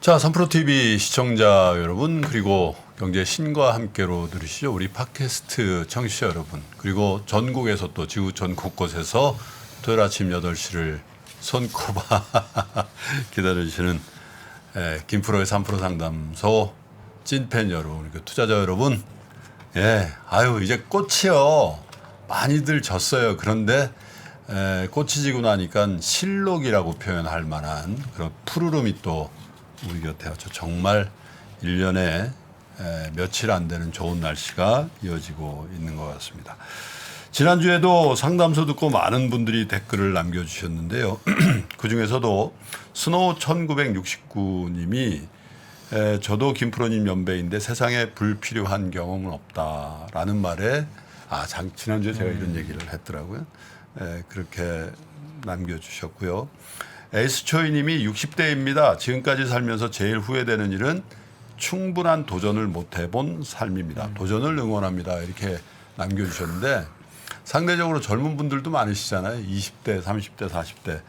자, 3프로TV 시청자 여러분, 그리고 경제 신과 함께로 들으시죠. 우리 팟캐스트 청취자 여러분, 그리고 전국에서 또 지구 전 곳곳에서 토요일 아침 8시를 손꼽아 기다려주시는 김프로의 3프로 상담소 찐팬 여러분, 그리고 투자자 여러분, 아유, 이제 꽃이요. 많이들 졌어요. 그런데 꽃이 지고 나니까 실록이라고 표현할 만한 그런 푸르름이 또 우리 곁에 왔죠. 정말 1년에 며칠 안 되는 좋은 날씨가 이어지고 있는 것 같습니다. 지난주에도 상담소 듣고 많은 분들이 댓글을 남겨주셨는데요. 그중에서도 스노우 1969님이 저도 김프로님 연배인데 세상에 불필요한 경험은 없다라는 말에 지난주에 제가 이런 얘기를 했더라고요. 그렇게 남겨주셨고요. 에이스초이님이 60대입니다. 지금까지 살면서 제일 후회되는 일은 충분한 도전을 못 해본 삶입니다. 도전을 응원합니다. 이렇게 남겨주셨는데 상대적으로 젊은 분들도 많으시잖아요. 20대, 30대, 40대,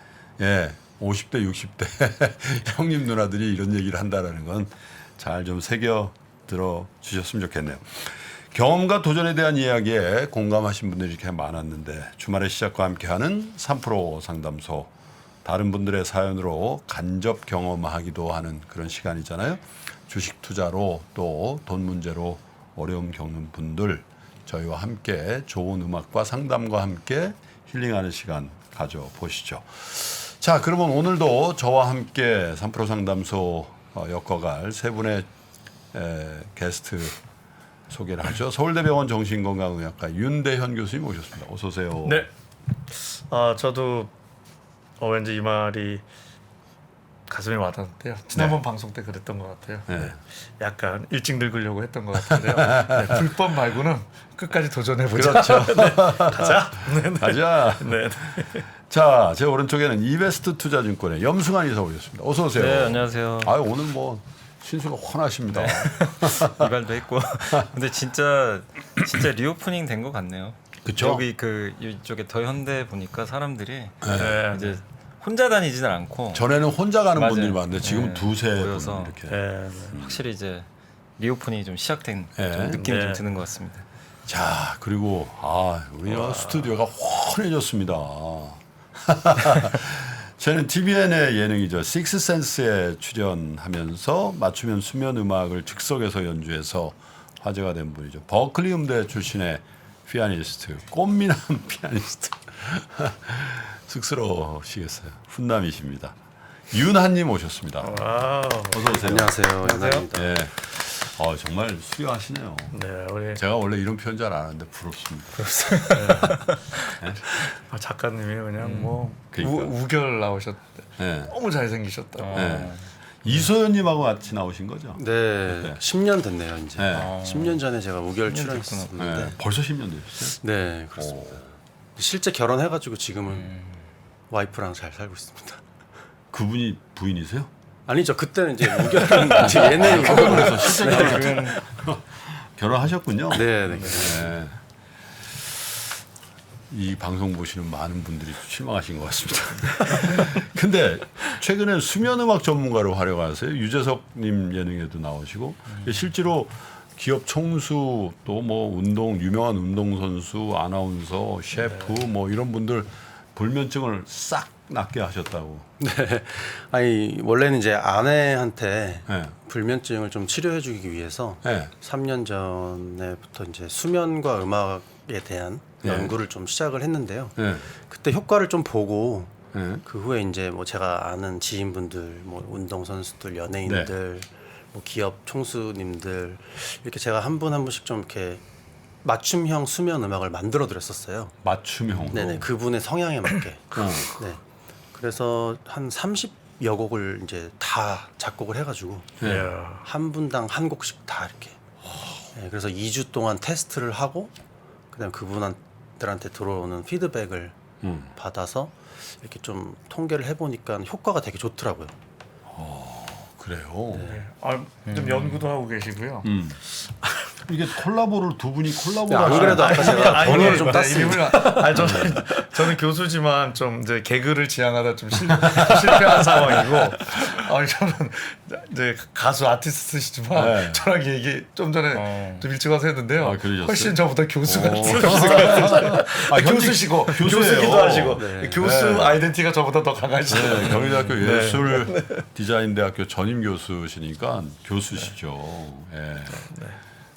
50대, 60대 형님 누나들이 이런 얘기를 한다는 건 잘 좀 새겨 들어주셨으면 좋겠네요. 경험과 도전에 대한 이야기에 공감하신 분들이 이렇게 많았는데 주말의 시작과 함께하는 3프로 상담소, 다른 분들의 사연으로 간접 경험하기도 하는 그런 시간이잖아요. 주식 투자로 또 돈 문제로 어려움 겪는 분들, 저희와 함께 좋은 음악과 상담과 함께 힐링하는 시간 가져보시죠. 자, 그러면 오늘도 저와 함께 3프로 상담소 엮어갈 세 분의 게스트 소개를 하죠. 서울대병원 정신건강의학과 윤대현 교수님 오셨습니다. 어서 오세요. 네. 저도 왠지 이 말이 가슴에 와닿는데요. 지난번 방송 때 그랬던 것 같아요. 네. 약간 일찍 늙으려고 했던 것 같은데요. 불법 말고는 끝까지 도전해보자. 그렇죠. 네, 가자. 가자. 네. 자, 제 오른쪽에는 이베스트 투자증권의 염승환 이사 오셨습니다. 어서 오세요. 네, 안녕하세요. 오늘 뭐 신수가 환하십니다. 이발도 했고. 근데 진짜 리오프닝 된 것 같네요. 그쵸? 여기 이쪽에 더 현대 보니까 사람들이 네. 이제 혼자 다니지는 않고 전에는 혼자 가는 맞아요. 분들이 많은데 지금 두세 모여서 분 이렇게. 네. 확실히 이제 리오프닝이 좀 시작된 네. 좀 느낌이 네. 좀 드는 것 같습니다. 자, 그리고 우리 스튜디오가 환해졌습니다. 저는 TVN의 예능이죠. 식스센스에 출연하면서 맞춤형 수면 음악을 즉석에서 연주해서 화제가 된 분이죠. 버클리 음대 출신의 피아니스트, 꽃미남 피아니스트. 쑥스러우시겠어요. 훈남이십니다. 윤한님 오셨습니다. 와우. 어서 오세요. 안녕하세요. 윤한입니다. 네. 정말 수려하시네요. 네, 우리 제가 원래 이런 표현 잘 안 하는데 부럽습니다. 작가님이 그냥 뭐 그러니까. 우결 나오셨대. 네. 너무 잘생기셨다. 네. 이소연님하고 같이 나오신 거죠? 네, 10년 됐네요 이제. 네. 10년 전에 제가 우결 10년 출연했었는데, 네. 벌써 10년 되셨어요? 네 그렇습니다. 실제 결혼해가지고 지금은 와이프랑 잘 살고 있습니다. 그분이 부인이세요? 아니죠, 그때는 이제 우결은 이제 예능이고. 그래서 실제 결혼하셨군요. 네, 네. 네. 이 방송 보시는 많은 분들이 실망하신 것 같습니다. 근데 최근에 수면음악 전문가로 활약하세요. 유재석님 예능에도 나오시고 실제로 기업 총수 또 뭐 유명한 운동선수, 아나운서, 셰프 뭐 이런 분들 불면증을 싹 낫게 하셨다고. 네. 아니 원래는 이제 아내한테 네. 불면증을 좀 치료해주기 위해서 네. 3년 전에부터 이제 수면과 음악에 대한 네. 연구를 좀 시작을 했는데요. 네. 그때 효과를 좀 보고 네. 그 후에 이제 뭐 제가 아는 지인분들, 뭐 운동 선수들, 연예인들, 뭐 기업 총수님들 이렇게 제가 한 분 한 분씩 좀 이렇게 맞춤형 수면 음악을 만들어 드렸었어요. 맞춤형으로. 네네, 그분의 성향에 맞게. 어. 네. 그래서 한 30여 곡을 이제 다 작곡을 해가지고 네. 이야. 한 분당 한 곡씩 다 이렇게. 네, 그래서 2주 동안 테스트를 하고 그다음 그분들한테 들어오는 피드백을 받아서 이렇게 좀 통계를 해보니까 효과가 되게 좋더라고요. 그래요. 네. 좀 연구도 하고 계시고요. 이게 콜라보를 두 분이 콜라보를 안 하시는 그래도 아까 제가 번호를 좀 땄습니다. 저는 교수지만 좀 이제 개그를 지향하다 좀 실패한 상황이고, 저는 이제 가수 아티스트시지만 네. 저랑 얘기 좀 전에 좀 일찍 와서 했는데요. 아, 그러셨어요? 훨씬 저보다 교수 오. 같으세요. 현직 교수시고 교수예요. 교수기도 하시고 네. 교수 네. 아이덴티티가 저보다 더 강하시죠. 네, 경희대학교 네. 예술 디자인대학교 전임 교수시니까 교수시죠. 예.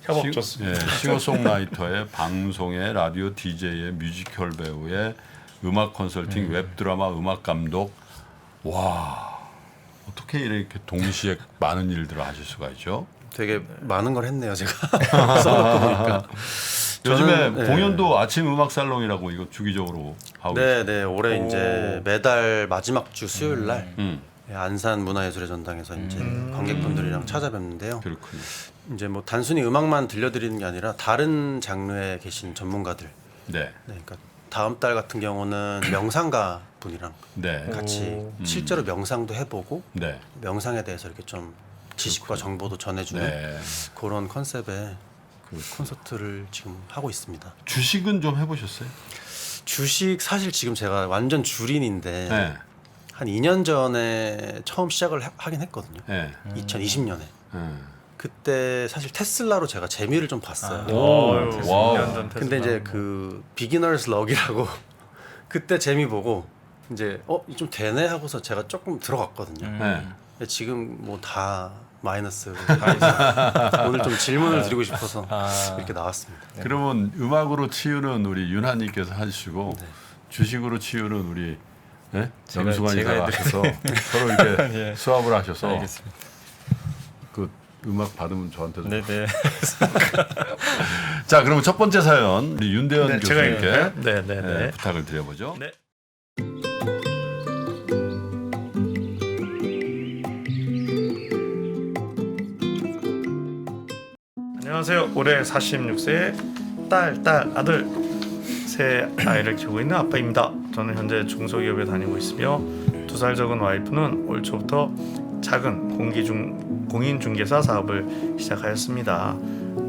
협업 시- 좋습니다. 예, 싱어송라이터의 방송의 라디오 DJ의 뮤지컬 배우의 음악 컨설팅, 웹드라마 음악 감독. 와, 어떻게 이렇게 동시에 많은 일들을 하실 수가 있죠? 되게 많은 걸 했네요, 제가. 써놓고 보니까. 요즘에 저는, 네. 공연도 아침 음악 살롱이라고 이거 주기적으로 하고 있어요. 네, 올해 이제 매달 마지막 주 수요일 날 음, 안산 문화예술의 전당에서 이제 관객분들이랑 찾아뵙는데요. 그렇군요. 이제 뭐 단순히 음악만 들려드리는 게 아니라 다른 장르에 계신 전문가들. 네, 네, 그러니까 다음 달 같은 경우는 명상가 분이랑 네, 같이 실제로 명상도 해보고 네, 명상에 대해서 이렇게 좀 지식과 정보도 전해주는 네. 그런 컨셉의 그 콘서트를 지금 하고 있습니다. 주식은 좀 해보셨어요? 주식 사실 지금 제가 완전 줄인인데 네, 한 2년 전에 처음 시작을 하긴 했거든요. 네. 2020년에. 그때 사실 테슬라로 제가 재미를 좀 봤어요. 오, 와우. 근데 이제 그 비기너스 럭이라고 그때 재미 보고 이제 좀 되네 하고서 제가 조금 들어갔거든요. 네. 근데 지금 뭐 다 마이너스. 오늘 좀 질문을 드리고 싶어서 이렇게 나왔습니다. 그러면 음악으로 치유는 우리 윤하님께서 하시고 주식으로 치유는 우리 영수관 제가 이사가 하셔서 서로 이렇게 예. 수합을 하셔서 알겠습니다. 그 음악 받으면 저한테도. 네네. 자, 그러면 첫 번째 사연 우리 윤대현 네, 제가 교수님께 읽을까요? 네. 부탁을 드려보죠. 네. 안녕하세요. 올해 46세 딸, 아들 세 아이를 키우고 있는 아빠입니다. 저는 현재 중소기업에 다니고 있으며 2살 적은 와이프는 올 초부터 작은 공인중개사 사업을 시작하였습니다.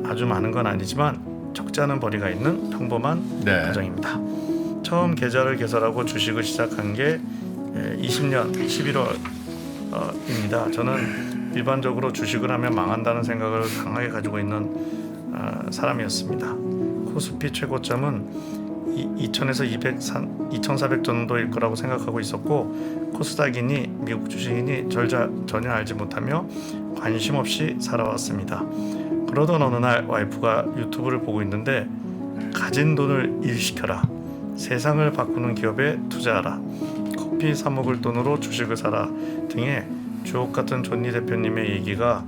아주 많은 건 아니지만 적지 않은 벌이가 있는 평범한 네. 가정입니다. 처음 계좌를 개설하고 주식을 시작한 게 20년 11월입니다. 저는 일반적으로 주식을 하면 망한다는 생각을 강하게 가지고 있는 사람이었습니다. 코스피 최고점은 2000에서 2400 정도일 거라고 생각하고 있었고 코스닥이니 미국 주식이니 전혀 알지 못하며 관심 없이 살아왔습니다. 그러던 어느 날 와이프가 유튜브를 보고 있는데 가진 돈을 일시켜라, 세상을 바꾸는 기업에 투자하라, 커피 사 먹을 돈으로 주식을 사라 등의 주옥 같은 존니 대표님의 얘기가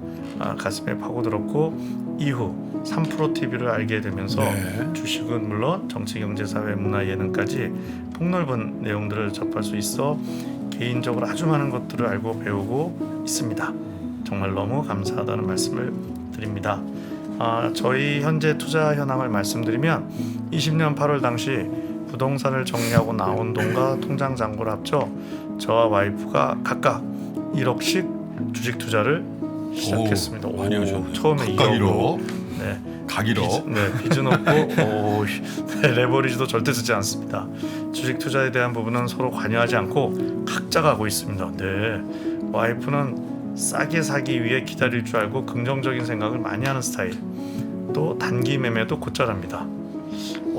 가슴에 파고들었고 이후 3프로TV를 알게 되면서 주식은 물론 정치, 경제, 사회, 문화, 예능까지 폭넓은 내용들을 접할 수 있어 개인적으로 아주 많은 것들을 알고 배우고 있습니다. 정말 너무 감사하다는 말씀을 드립니다. 저희 현재 투자 현황을 말씀드리면 20년 8월 당시 부동산을 정리하고 나온 돈과 통장 잔고를 합쳐 저와 와이프가 각각 1억씩 주식 투자를 시작했습니다. 오, 많이 하셨네요. 처음에 각각 2억으로. 1억. 네. 가기로. 빚은 없고 레버리지도 절대 쓰지 않습니다. 주식 투자에 대한 부분은 서로 관여하지 않고 각자가 하고 있습니다. 네. 와이프는 싸게 사기 위해 기다릴 줄 알고 긍정적인 생각을 많이 하는 스타일. 또 단기 매매도 곧잘합니다.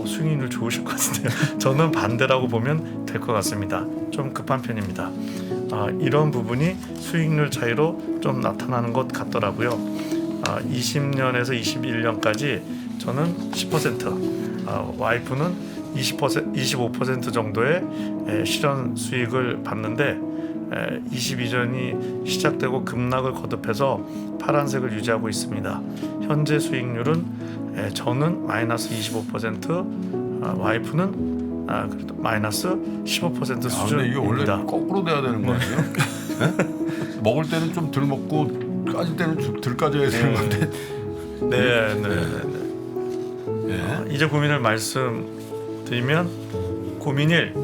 수익률 좋으실 것 같은데요. 저는 반대라고 보면 될 것 같습니다. 좀 급한 편입니다. 이런 부분이 수익률 차이로 좀 나타나는 것 같더라고요. 20년에서 21년까지 저는 10%, 와이프는 25% 정도의 실현 수익을 봤는데 22년이 시작되고 급락을 거듭해서 파란색을 유지하고 있습니다. 현재 수익률은 저는 마이너스 25%, 와이프는 그래도 마이너스 15% 근데 수준입니다. 이게 원래 거꾸로 돼야 되는 거 아니에요? 네? 먹을 때는 좀 덜 먹고 까질 때는 좀 덜 까져야 되는 건데. 네. 이제 고민을 말씀드리면 고민 1.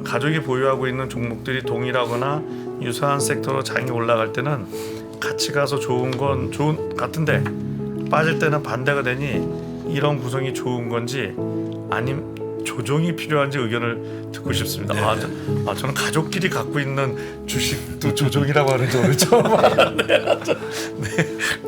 가족이 보유하고 있는 종목들이 동일하거나 유사한 섹터로 장이 올라갈 때는 같이 가서 좋은 건 같은데 빠질 때는 반대가 되니 이런 구성이 좋은 건지 아님 조정이 필요한지 의견을 듣고 싶습니다. 저는 가족끼리 갖고 있는 주식도 조정이라고 하는지 오늘 처음 알았네요.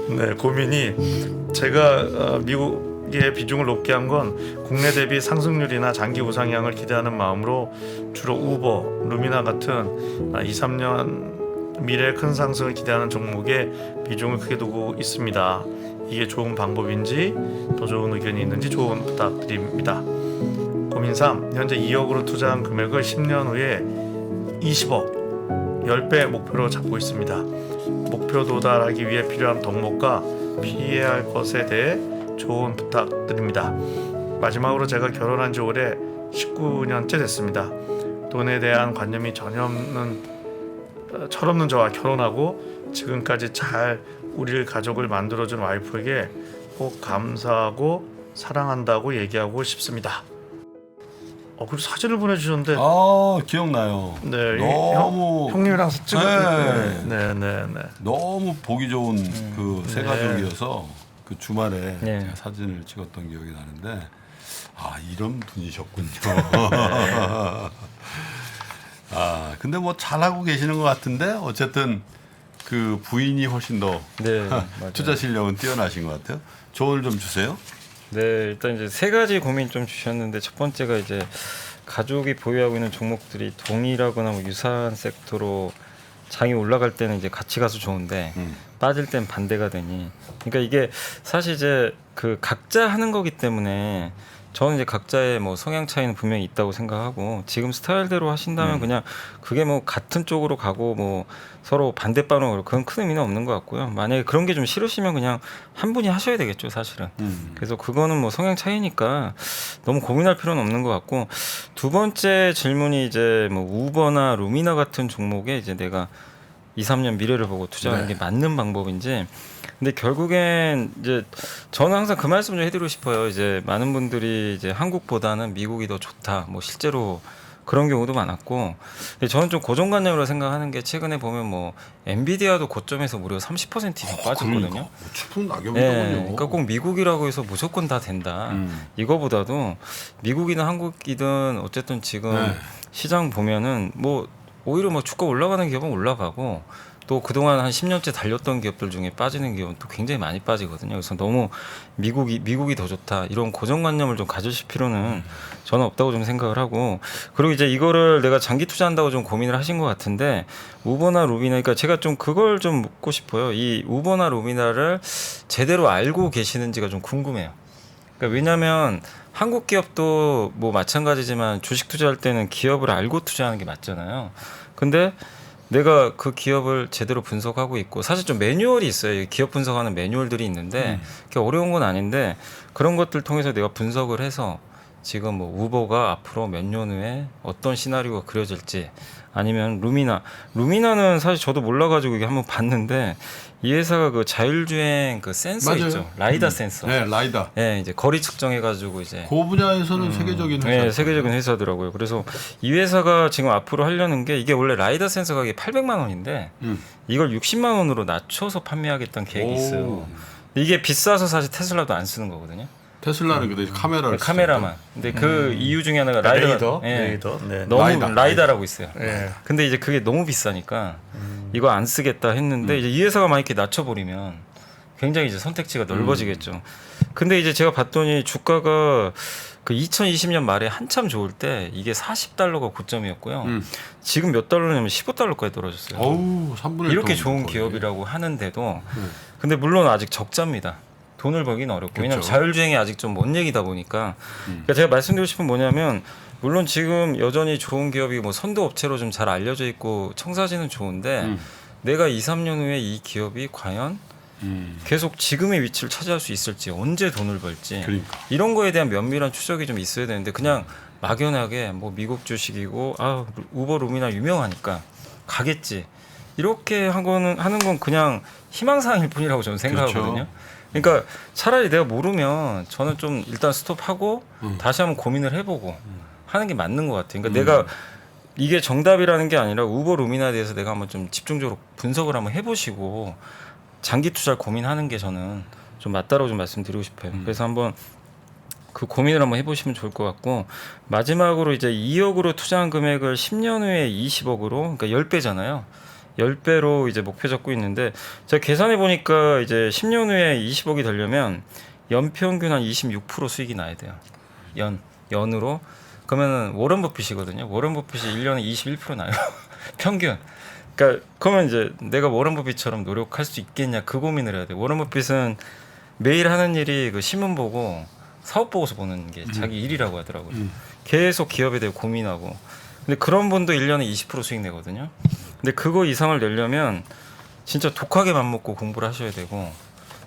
네, 고민이 제가 미국의 비중을 높게 한 건 국내 대비 상승률이나 장기 우상향을 기대하는 마음으로 주로 우버, 루미나 같은 2-3년 미래 큰 상승을 기대하는 종목에 비중을 크게 두고 있습니다. 이게 좋은 방법인지 더 좋은 의견이 있는지 조언 부탁드립니다. 고민 3. 현재 2억으로 투자한 금액을 10년 후에 20억, 10배 목표로 잡고 있습니다. 목표 도달하기 위해 필요한 덕목과 피해야 할 것에 대해 조언 부탁드립니다. 마지막으로 제가 결혼한 지 올해 19년째 됐습니다. 돈에 대한 관념이 전혀 철없는 저와 결혼하고 지금까지 잘 우리 가족을 만들어준 와이프에게 꼭 감사하고 사랑한다고 얘기하고 싶습니다. 그리고 사진을 보내주셨는데 기억나요. 네, 너무 형님이랑 찍었을 네. 네. 너무 보기 좋은 그 세 가족이어서 그 주말에 네. 제가 사진을 찍었던 기억이 나는데 이런 분이셨군요. 근데 뭐 잘하고 계시는 것 같은데 어쨌든 그 부인이 훨씬 더 네, 맞아요. 투자 실력은 뛰어나신 것 같아요. 조언을 좀 주세요. 네, 일단 이제 세 가지 고민 좀 주셨는데 첫 번째가 이제 가족이 보유하고 있는 종목들이 동일하거나 뭐 유사한 섹터로 장이 올라갈 때는 이제 같이 가서 좋은데 빠질 땐 반대가 되니. 그러니까 이게 사실 이제 그 각자 하는 거기 때문에 저는 이제 각자의 뭐 성향 차이는 분명히 있다고 생각하고 지금 스타일대로 하신다면 그냥 그게 뭐 같은 쪽으로 가고 뭐 서로 반대방으로 그건 큰 의미는 없는 것 같고요. 만약에 그런 게 좀 싫으시면 그냥 한 분이 하셔야 되겠죠, 사실은. 그래서 그거는 뭐 성향 차이니까 너무 고민할 필요는 없는 것 같고 두 번째 질문이 이제 뭐 우버나 루미나 같은 종목에 이제 내가 2-3년 미래를 보고 투자하는 게 맞는 방법인지. 근데 결국엔 이제 저는 항상 그 말씀 좀 해드리고 싶어요. 이제 많은 분들이 이제 한국보다는 미국이 더 좋다. 뭐 실제로 그런 경우도 많았고, 근데 저는 좀 고정관념으로 생각하는 게 최근에 보면 뭐 엔비디아도 고점에서 무려 30% 이상 빠졌거든요. 그러니까. 추풍 낙엽이더군요. 네, 그러니까 꼭 미국이라고 해서 무조건 다 된다. 이거보다도 미국이든 한국이든 어쨌든 지금 시장 보면은 뭐 오히려 뭐 주가 올라가는 기업은 올라가고 또 그동안 한 10년째 달렸던 기업들 중에 빠지는 기업은 또 굉장히 많이 빠지거든요. 그래서 너무 미국이 더 좋다 이런 고정관념을 좀 가지실 필요는 저는 없다고 좀 생각을 하고, 그리고 이제 이거를 내가 장기 투자한다고 좀 고민을 하신 것 같은데 우버나 루미나, 그러니까 제가 좀 그걸 좀 묻고 싶어요. 이 우버나 루미나를 제대로 알고 계시는지가 좀 궁금해요. 그러니까 왜냐하면 한국 기업도 뭐 마찬가지지만 주식 투자할 때는 기업을 알고 투자하는 게 맞잖아요. 근데 내가 그 기업을 제대로 분석하고 있고 사실 좀 매뉴얼이 있어요. 기업 분석하는 매뉴얼들이 있는데 그게 어려운 건 아닌데 그런 것들 통해서 내가 분석을 해서 지금 뭐 우버가 앞으로 몇 년 후에 어떤 시나리오가 그려질지, 아니면 루미나는 사실 저도 몰라가지고 이게 한번 봤는데 이 회사가 그 자율주행 그 센서 맞아요. 있죠, 라이다 센서. 네, 라이다. 네, 이제 거리 측정해가지고 이제 그 분야에서는 세계적인 회사. 네, 세계적인 회사더라고요. 그래서 이 회사가 지금 앞으로 하려는 게 이게 원래 라이다 센서 가격이 800만 원인데 이걸 60만 원으로 낮춰서 판매하겠다는 계획이 있어요. 이게 비싸서 사실 테슬라도 안 쓰는 거거든요. 테슬라는 근데 카메라를 카메라만. 근데 그 이유 중에 하나가 라이더. 레이더. 네. 너무 라이다라고 있어요. 네. 근데 이제 그게 너무 비싸니까 이거 안 쓰겠다 했는데 이제 이 회사가 막 이렇게 낮춰버리면 굉장히 이제 선택지가 넓어지겠죠. 근데 이제 제가 봤더니 주가가 그 2020년 말에 한참 좋을 때 이게 $40가 고점이었고요. 지금 몇 달러냐면 $15까지 떨어졌어요. 어우, 3분의 1 이렇게 더 좋은 거의. 기업이라고 하는데도 근데 물론 아직 적자입니다. 돈을 벌기는 어렵고 왜냐하면 자율주행이 아직 좀 먼 얘기다 보니까. 그러니까 제가 말씀드리고 싶은 뭐냐면 물론 지금 여전히 좋은 기업이 뭐 선도 업체로 좀 잘 알려져 있고 청사진은 좋은데 내가 2-3년 후에 이 기업이 과연 계속 지금의 위치를 차지할 수 있을지, 언제 돈을 벌지, 그러니까. 이런 거에 대한 면밀한 추적이 좀 있어야 되는데 그냥 막연하게 뭐 미국 주식이고 우버 루미나 유명하니까 가겠지 이렇게 하는 건 그냥 희망사항일 뿐이라고 저는 생각하거든요. 그렇죠. 그러니까 차라리 내가 모르면 저는 좀 일단 스톱하고 다시 한번 고민을 해보고 하는 게 맞는 것 같아요. 그러니까 내가 이게 정답이라는 게 아니라 우버 루미나에 대해서 내가 한번 좀 집중적으로 분석을 한번 해보시고 장기 투자를 고민하는 게 저는 좀 맞다고 좀 말씀드리고 싶어요. 그래서 한번 그 고민을 한번 해보시면 좋을 것 같고 마지막으로 이제 2억으로 투자한 금액을 10년 후에 20억으로 그러니까 10배잖아요. 10배로 이제 목표 잡고 있는데 제가 계산해 보니까 이제 10년 후에 20억이 되려면 연평균 한 26% 수익이 나야 돼요. 연으로 그러면은 워런 버핏이거든요. 워런 버핏이 1년에 21% 나요. 평균. 그러니까 그러면 이제 내가 워런 버핏처럼 노력할 수 있겠냐 그 고민을 해야 돼. 워런 버핏은 매일 하는 일이 그 신문 보고 사업 보고서 보는 게 자기 일이라고 하더라고요. 계속 기업에 대해 고민하고. 근데 그런 분도 1년에 20% 수익 내거든요. 근데 그거 이상을 내려면 진짜 독하게 맘먹고 공부를 하셔야 되고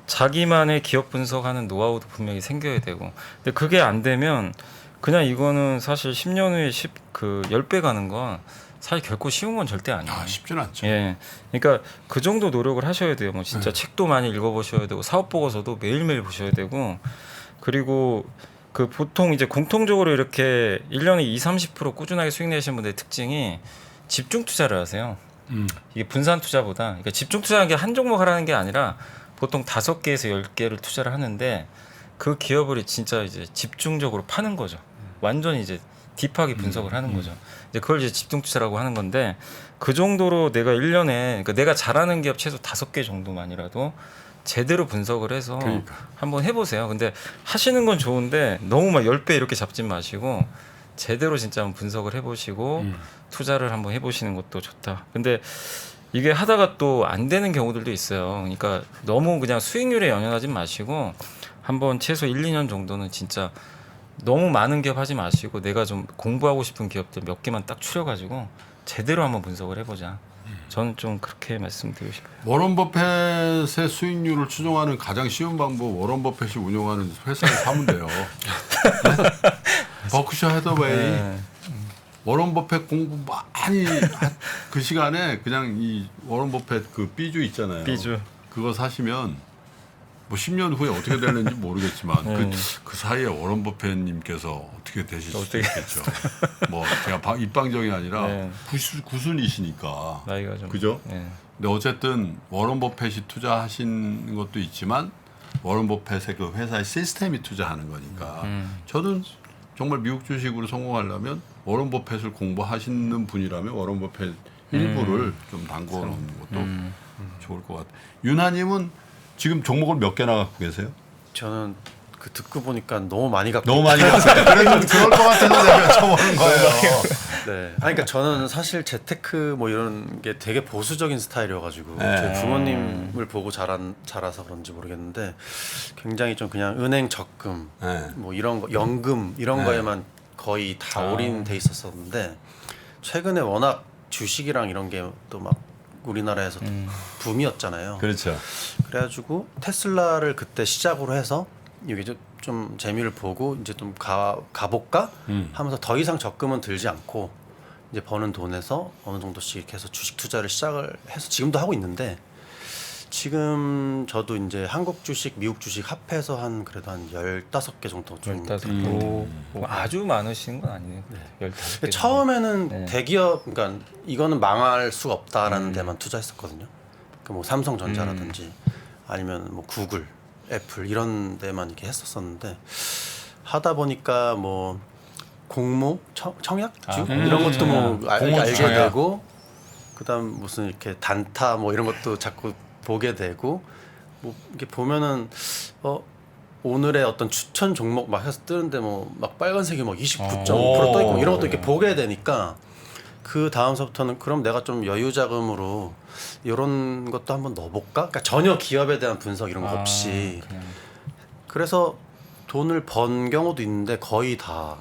자기만의 기업 분석하는 노하우도 분명히 생겨야 되고. 근데 그게 안 되면 그냥 이거는 사실 10년 후에 10배 가는 건 사실 결코 쉬운 건 절대 아니에요. 쉽지는 않죠. 예. 그러니까 그 정도 노력을 하셔야 돼요. 뭐 진짜 책도 많이 읽어보셔야 되고 사업 보고서도 매일매일 보셔야 되고 그리고 그 보통 이제 공통적으로 이렇게 1년에 20-30% 꾸준하게 수익 내시는 분들의 특징이 집중 투자를 하세요. 이게 분산 투자보다 그러니까 집중 투자하는 게 한 종목 하라는 게 아니라 보통 5개에서 10개를 투자를 하는데 그 기업을 진짜 이제 집중적으로 파는 거죠. 완전히 이제 딥하게 분석을 하는 거죠. 이제 그걸 이제 집중 투자라고 하는 건데 그 정도로 내가 1년에 그러니까 내가 잘하는 기업 최소 5개 정도만이라도 제대로 분석을 해서 한번 해보세요. 근데 하시는 건 좋은데 너무 막 10배 이렇게 잡지 마시고 제대로 진짜 한번 분석을 해보시고 투자를 한번 해보시는 것도 좋다. 근데 이게 하다가 또 안 되는 경우들도 있어요. 그러니까 너무 그냥 수익률에 연연하지 마시고 한번 최소 1-2년 정도는 진짜 너무 많은 기업 하지 마시고 내가 좀 공부하고 싶은 기업들 몇 개만 딱 추려가지고 제대로 한번 분석을 해보자. 저는 좀 그렇게 말씀드리고 싶어요. 워런 버핏의 수익률을 추정하는 가장 쉬운 방법 워런 버핏이 운영하는 회사를 사면 돼요. 네? 버크셔 해더웨이 네. 워런 버핏 공부 많이 그 시간에 그냥 이 워런 버핏 그 삐주 있잖아요. 삐주. 그거 사시면 뭐 10년 후에 어떻게 될는지 모르겠지만 그 사이에 워런 버핏님께서 어떻게 되실 수도 있겠죠. 뭐 제가 입방정이 아니라 네. 구순이시니까 나이가 좀 그죠? 네. 근데 어쨌든 워런 버핏이 투자하신 것도 있지만 워런 버핏의 그 회사의 시스템이 투자하는 거니까 저는 정말 미국 주식으로 성공하려면 워런 버핏을 공부하시는 분이라면 워런 버핏 일부를 좀 담궈 놓는 것도 좋을 것 같아요. 윤하님은 지금 종목을 몇 개나 갖고 계세요? 저는 그 듣고 보니까 너무 많이 갖고 너무 많이 갔어요. 그래도 그럴 것 같아서 내가 여쭤보는 거예요. 네. 아니, 그러니까 저는 사실 재테크 뭐 이런 게 되게 보수적인 스타일이어가지고 네. 저희 부모님을 보고 자라서 그런지 모르겠는데 굉장히 좀 그냥 은행 적금 네. 뭐 이런 거 연금 이런 네. 거에만 거의 다 올인돼 있었었는데 최근에 워낙 주식이랑 이런 게 또 막 우리나라에서 붐이었잖아요. 그렇죠. 그래가지고 테슬라를 그때 시작으로 해서 이게 좀 재미를 보고 이제 좀 가볼까 하면서 더 이상 적금은 들지 않고 이제 버는 돈에서 어느 정도씩 이렇게 해서 주식 투자를 시작을 해서 지금도 하고 있는데 지금 저도 이제 한국 주식, 미국 주식 합해서 한 그래도 한 15개 정도 좀 15개. 아주 많으시는 건 아니에요. 15개. 근데 처음에는 네. 대기업 그러니까 이거는 망할 수가 없다라는 데만 투자했었거든요. 그 뭐 삼성전자라든지 아니면 뭐 구글, 애플 이런 데만 이렇게 했었었는데 하다 보니까 뭐 공모, 청약주 이런 것도 뭐 알게 청약. 되고 그다음 무슨 이렇게 단타 뭐 이런 것도 자꾸 보게 되고 뭐 이렇게 보면은 오늘의 어떤 추천 종목 막 해서 뜨는데 뭐 막 빨간색이 막 29.5% 떠 있고 이런 것도 이렇게 보게 되니까 그 다음서부터는 그럼 내가 좀 여유 자금으로 이런 것도 한번 넣어볼까? 그러니까 전혀 기업에 대한 분석 이런 거 없이 그래서 돈을 번 경우도 있는데 거의 다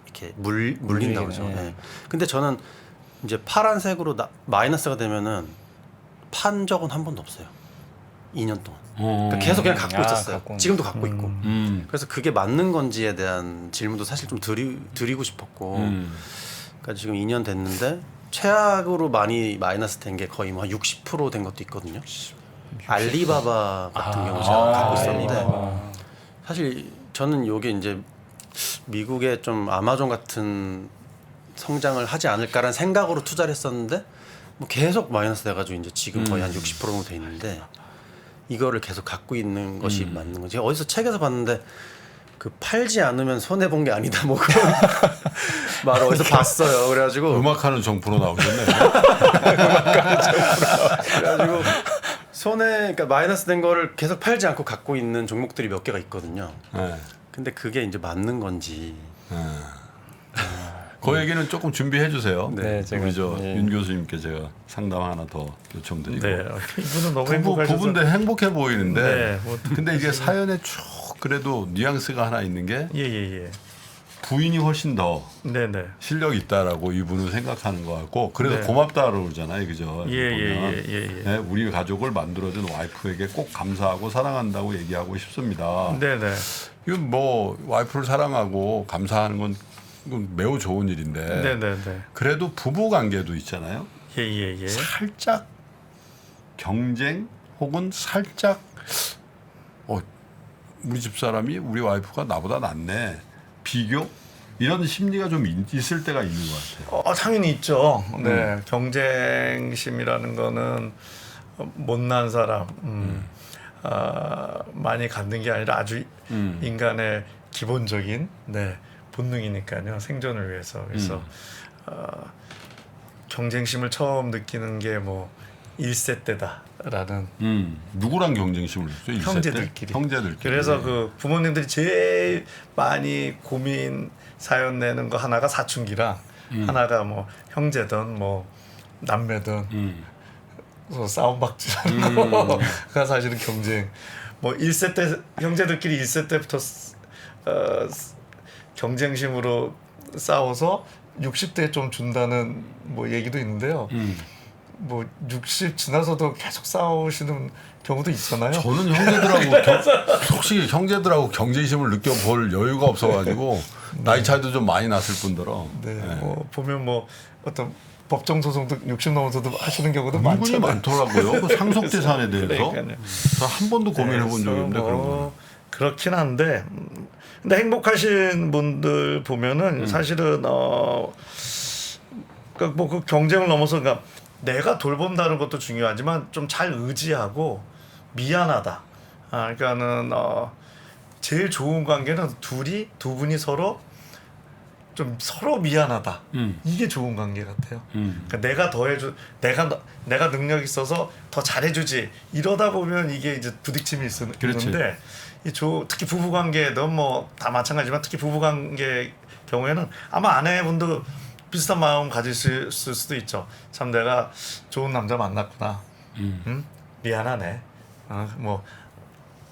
이렇게 물린다고 그러죠. 네. 네. 근데 저는 이제 파란색으로 마이너스가 되면은 판 적은 한 번도 없어요. 2년 동안. 그러니까 계속 그냥 갖고 있었어요. 지금도 갖고 있고. 그래서 그게 맞는 건지에 대한 질문도 사실 좀 드리고 싶었고. 그러니까 지금 2년 됐는데 최악으로 많이 마이너스 된 게 거의 뭐 60%된 것도 있거든요. 알리바바 같은 경우 제가 갖고 있었는데 사실 저는 이게 이제 미국의 좀 아마존 같은 성장을 하지 않을까라는 생각으로 투자를 했었는데 뭐 계속 마이너스 돼가지고 이제 지금 거의 한 60% 정도 돼 있는데 이거를 계속 갖고 있는 것이 맞는 거지. 제가 어디서 책에서 봤는데 그 팔지 않으면 손해 본 게 아니다 뭐 그런 말을 어디서 봤어요. 그래가지고 음악하는 정프로 나오셨네. 그래가지고 그러니까 마이너스 된 거를 계속 팔지 않고 갖고 있는 종목들이 몇 개가 있거든요. 네. 근데 그게 이제 맞는 건지. 그 얘기는 조금 준비해 주세요. 네, 제가, 우리 저 네. 윤 교수님께 제가 상담 하나 더 요청드리고. 네, 이분은 너무 행복하셔서. 부부인데 행복해 보이는데. 네, 뭐, 근데 이게 사연에 쭉 그래도 뉘앙스가 하나 있는 게 예. 부인이 훨씬 더 네네. 실력이 있다라고 이분은 생각하는 것 같고 그래서 네. 고맙다라고 그러잖아요, 그죠? 보면. 예. 네, 우리 가족을 만들어준 와이프에게 꼭 감사하고 사랑한다고 얘기하고 싶습니다. 네네. 이건 뭐 와이프를 사랑하고 감사하는 건 매우 좋은 일인데 네네네. 그래도 부부 관계도 있잖아요. 예. 살짝 경쟁 혹은 살짝 우리 집 사람이 우리 와이프가 나보다 낫네 비교 이런 심리가 좀 있을 때가 있는 것 같아요. 당연히 있죠. 네, 경쟁심이라는 거는 못난 사람 많이 갖는 게 아니라 아주 인간의 기본적인 본능이니까요. 생존을 위해서. 그래서 경쟁심을 처음 느끼는 게 뭐 1세 때다라는 누구랑 경쟁심을 했어요? 형제들끼리. 형제들끼리. 그래서 그 부모님들이 제일 많이 고민 사연 내는 거 하나가 사춘기랑 하나가 뭐 형제든 뭐 남매든 싸움박질하는 거가 사실은 경쟁. 뭐 1세 때 형제들끼리 1세 때부터 경쟁심으로 싸워서 60대에 좀 준다는 뭐 얘기도 있는데요. 뭐 60 지나서도 계속 싸우시는 경우도 있잖아요. 저는 형제들하고 솔직히 형제들하고 경쟁심을 느껴볼 여유가 없어가지고 나이 차이도 좀 많이 났을 뿐더러. 네, 뭐 보면 뭐 어떤 법정 소송도 60 넘어서도 하시는 경우도 은근히 많잖아요. 많더라고요. 그 상속 재산에 대해서 그러니까요. 저 한 번도 고민해 본 적이 없는데 그런 거. 그렇긴 한데 근데 행복하신 분들 보면은 사실은 그 경쟁을 넘어서 그러니까 내가 돌본다는 것도 중요하지만 좀 잘 의지하고 미안하다. 그러니까는 제일 좋은 관계는 두 분이 서로 좀 서로 미안하다. 이게 좋은 관계 같아요. 그러니까 내가 더 해줘, 내가 능력 있어서 더 잘해주지. 이러다 보면 이게 이제 부딪힘이 있는데 특히 부부 관계도 뭐 다 마찬가지지만 특히 부부 관계 경우에는 아마 아내분도 비슷한 마음 가지실 수도 있죠. 참 내가 좋은 남자 만났구나. 미안하네. 뭐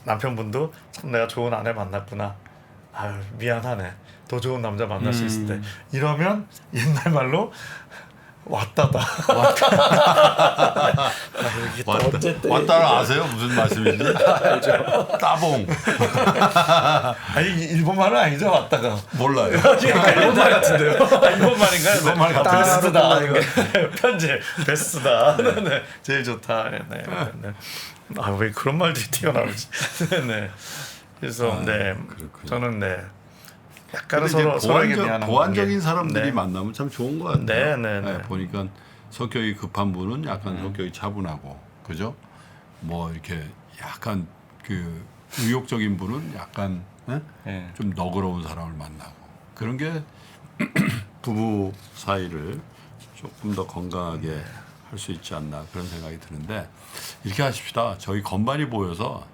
남편분도 참 내가 좋은 아내 만났구나. 아유 미안하네. 더 좋은 남자 만날 수 있을 때 이러면 옛날 말로 왔다다. 왔다는 아세요? 무슨 말씀인지? 알죠. 따봉. 아니 일본 말은 아니죠 왔다가. 몰라요. 일본 말 같은데요. 일본 말인가요? 일본 말 같아요. 베스트다. 이거 편지 베스트다. 네. 제일 좋다. 네. 왜 그런 말들이 튀어나오지? 네. 그래서 저는 약간은 서로에게 미안한 보완적인 관계. 사람들이 네. 만나면 참 좋은 것 같아요. 네. 보니까 성격이 급한 분은 약간 성격이 차분하고, 그죠? 뭐 이렇게 약간 그 의욕적인 분은 약간 좀 너그러운 사람을 만나고 그런 게 부부 사이를 조금 더 건강하게 할 수 있지 않나 그런 생각이 드는데 이렇게 하십시다. 저희 건반이 보여서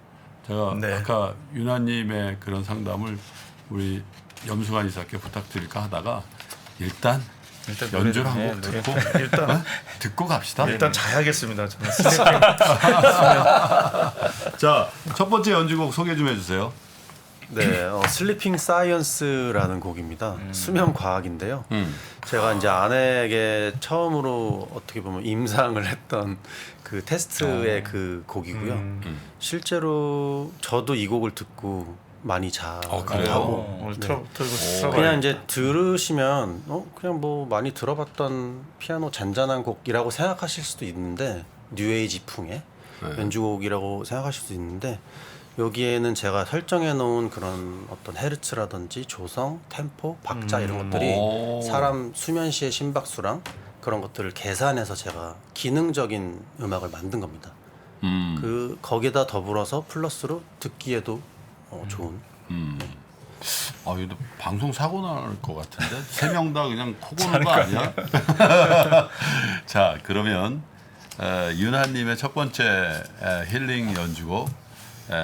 제가 아까 유나님의 그런 상담을 우리 염수관 이사께 부탁드릴까 하다가 일단 연주를 한 곡 듣고 일단 듣고 갑시다. 일단 자야겠습니다. 저는 자, 첫 번째 연주곡 소개 좀 해주세요. 네, 슬리핑 사이언스라는 곡입니다. 수면 과학인데요. 제가 이제 아내에게 처음으로 어떻게 보면 임상을 했던 그 테스트의 그 곡이고요. 실제로 저도 이 곡을 듣고 많이 자고 오늘 틀고 그냥 이제 들으시면 그냥 뭐 많이 들어봤던 피아노 잔잔한 곡이라고 생각하실 수도 있는데 뉴에이지풍의 연주곡이라고 생각하실 수도 있는데 여기에는 제가 설정해 놓은 그런 어떤 헤르츠라든지 조성, 템포, 박자 이런 것들이 사람 수면 시의 심박수랑 그런 것들을 계산해서 제가 기능적인 음악을 만든 겁니다. 그 거기에다 더불어서 플러스로 듣기에도 좋은. 아, 이거 방송 사고 날 것 같은데 3명 다 그냥 코 고는 거 아니야? 자, 그러면 윤하님의 첫 번째 힐링 연주곡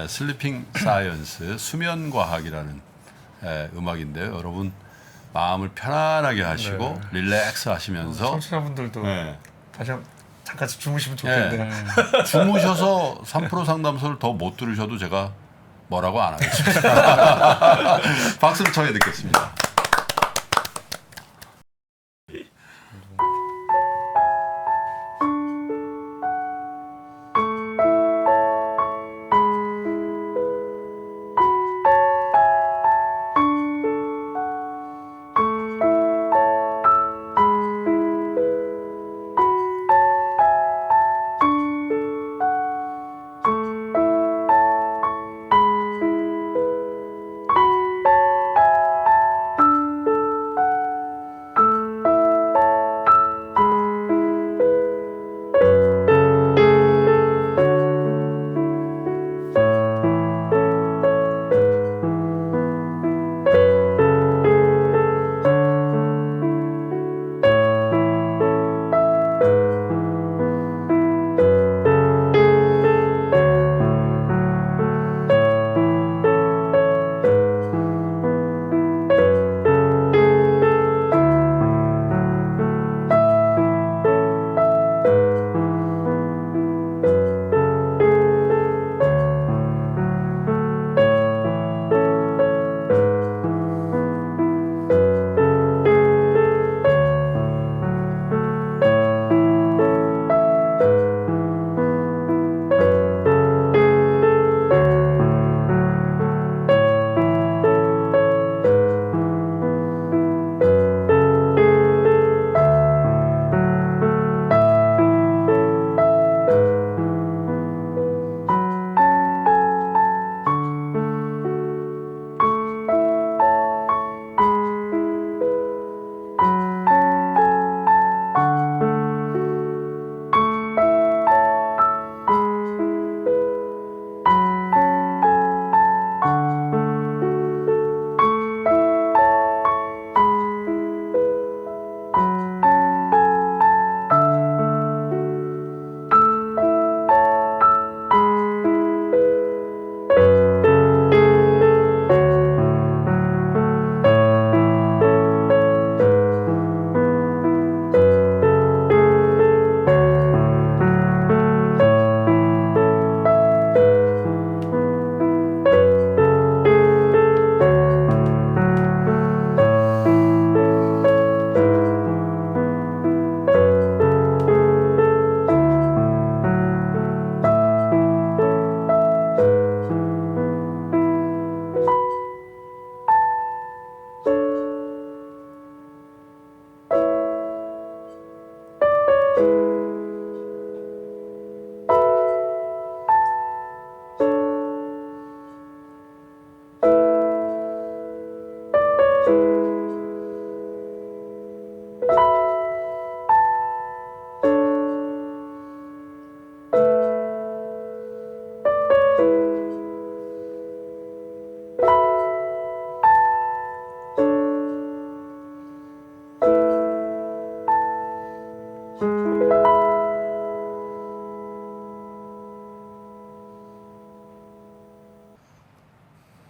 슬리핑 사이언스 수면 과학이라는 음악인데요. 여러분 마음을 편안하게 하시고 릴렉스 하시면서 청취자분들도 네. 다시 잠깐 주무시면 좋겠네요. 주무셔서 3% 상담소를 더 못 들으셔도 제가 뭐라고 안 하겠습니다. 박수를 청해 듣겠습니다.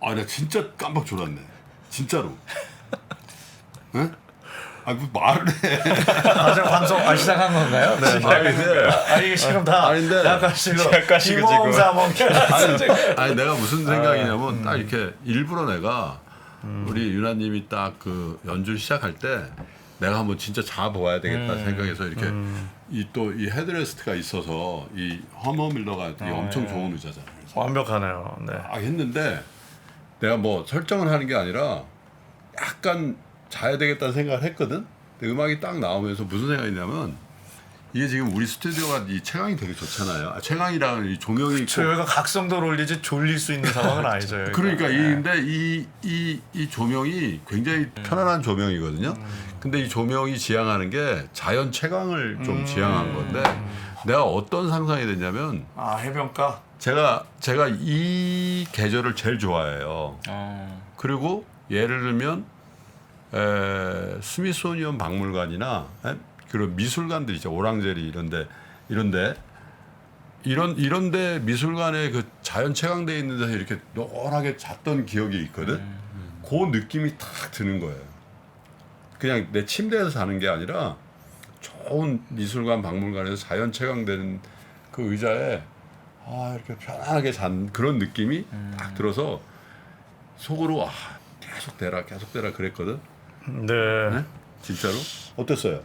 아, 나 진짜 깜빡 졸았네. 진짜로. 응? 아, 뭐 말을 해. 아직 방송 시작한 건가요? 네. 이게 지금 다 아닌데. 약간씩로 약간씩은 기몽사몽. 아니 내가 무슨 생각이냐면 딱 이렇게 일부러 내가 우리 유나님이 딱 그 연주를 시작할 때 내가 한번 진짜 잡아봐야 되겠다 생각해서 이렇게 이 또 이 헤드레스트가 있어서 이 허머 밀러가 되게 엄청 좋은 의자잖아요. 그래서 완벽하네요. 네. 했는데 내가 뭐 설정을 하는 게 아니라 약간 자야 되겠다는 생각을 했거든. 근데 음악이 딱 나오면서 무슨 생각이냐면 이게 지금 우리 스튜디오가 이 채광이 되게 좋잖아요. 최강이랑 이 조명이 저희가 각성도를 올리지 졸릴 수 있는 상황은 아니죠. 여기가. 그러니까 네. 근데 이 조명이 굉장히 편안한 조명이거든요. 근데 이 조명이 지향하는 게 자연 채광을 좀 지향한 건데 내가 어떤 상상이 됐냐면 아 해변가. 제가 이 계절을 제일 좋아해요. 그리고 예를 들면 스미소니언 박물관이나 그런 미술관들 있죠. 오랑제리 이런데 미술관에 그 자연 채광돼 있는 데서 이렇게 노랗게 잤던 기억이 있거든. 그 느낌이 탁 드는 거예요. 그냥 내 침대에서 자는 게 아니라 좋은 미술관 박물관에서 자연 채광되는 그 의자에 이렇게 편안하게 잔 그런 느낌이 딱 들어서 속으로 계속 대라 그랬거든. 네. 진짜로? 어땠어요?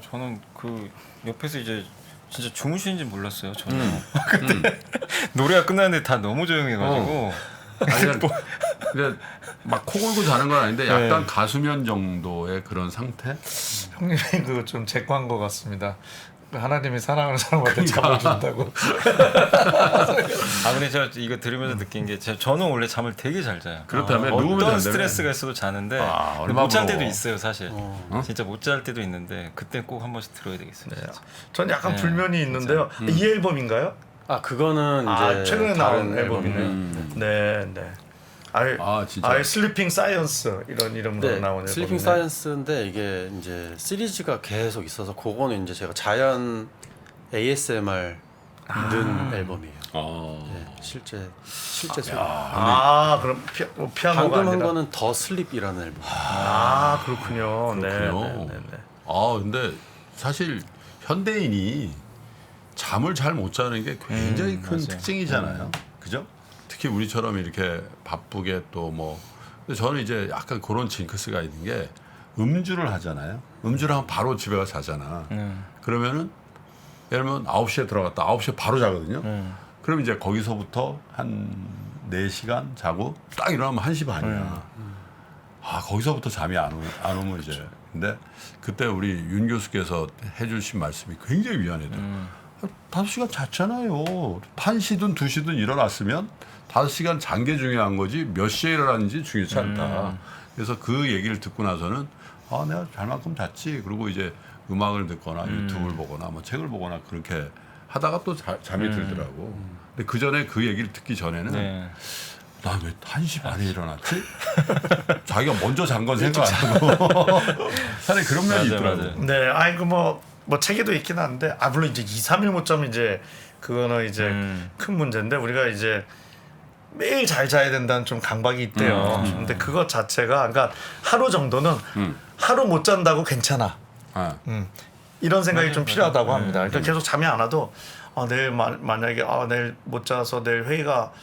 저는 그 옆에서 이제 진짜 주무시는지 몰랐어요. 저는 근데 노래가 끝났는데 다 너무 조용해가지고 아니, 근데 막 코 골고 자는 건 아닌데 약간 가수면 정도의 그런 상태? 형님이 그거 좀 제거한 것 같습니다. 하나님이 사랑하는 사람한테 잠을 준다고. 근데 제가 이거 들으면서 느낀 게 저는 원래 잠을 되게 잘 자요. 그렇다면 누우면 어떤 안 스트레스가 있어도 자는데 얼마나 못 잘 때도 부러워. 있어요, 사실. 진짜 못 잘 때도 있는데 그때 꼭 한 번씩 들어야 되겠어요. 진짜. 전 약간 네, 불면이 있는데요. 이 앨범인가요? 그거는 이제 최근에 나온 다른 앨범이네요. 네, 네. 진짜. 슬리핑 사이언스 이런 이름으로 네, 나온 슬리핑 앨범이네. 사이언스인데 이게 이제 시리즈가 계속 있어서 그거는 이제 제가 자연 ASMR 넣은 앨범이에요. 네, 실제 소리. 그럼 피아노가 방금 한 아니라. 거는 더 슬립이라는 앨범. 그렇군요. 그렇군요. 네. 근데 사실 현대인이 잠을 잘 못 자는 게 굉장히 큰 맞아요. 특징이잖아요. 그죠? 특히 우리처럼 이렇게 바쁘게 또 뭐. 근데 저는 이제 약간 그런 징크스가 있는 게 음주를 하잖아요. 음주를 하면 바로 집에 가서 자잖아. 그러면은 예를 들면 9시에 들어갔다 9시에 바로 자거든요. 그럼 이제 거기서부터 한 4시간 자고 딱 일어나면 1시 반이야. 거기서부터 잠이 안 오면 이제. 근데 그때 우리 윤 교수께서 해주신 말씀이 굉장히 위안해요. 5시간 잤잖아요. 1시든 2시든 일어났으면 5시간 잔 게 중요한 거지 몇 시에 일어났는지 중요치 않다. 그래서 그 얘기를 듣고 나서는 내가 잘 만큼 잤지. 그리고 이제 음악을 듣거나 유튜브를 보거나 뭐 책을 보거나 그렇게 하다가 또 잠이 들더라고. 근데 그 전에 그 얘기를 듣기 전에는 나 왜 1시 반에 일어났지? 자기가 먼저 잔 건 생각 안 하고 사실 그런 면이 있더라고. 네, 뭐 책에도 있긴 한데 물론 이제 2, 3일 못 자면 이제 그거는 이제 큰 문제인데 우리가 이제 매일 잘 자야 된다는 좀 강박이 있대요. 근데 그것 자체가 그러니까 하루 정도는 하루 못 잔다고 괜찮아. 이런 생각이 좀 필요하다고 합니다. 그러니까 계속 잠이 안 와도 내일 만약에 내일 못 자서 내일 회의가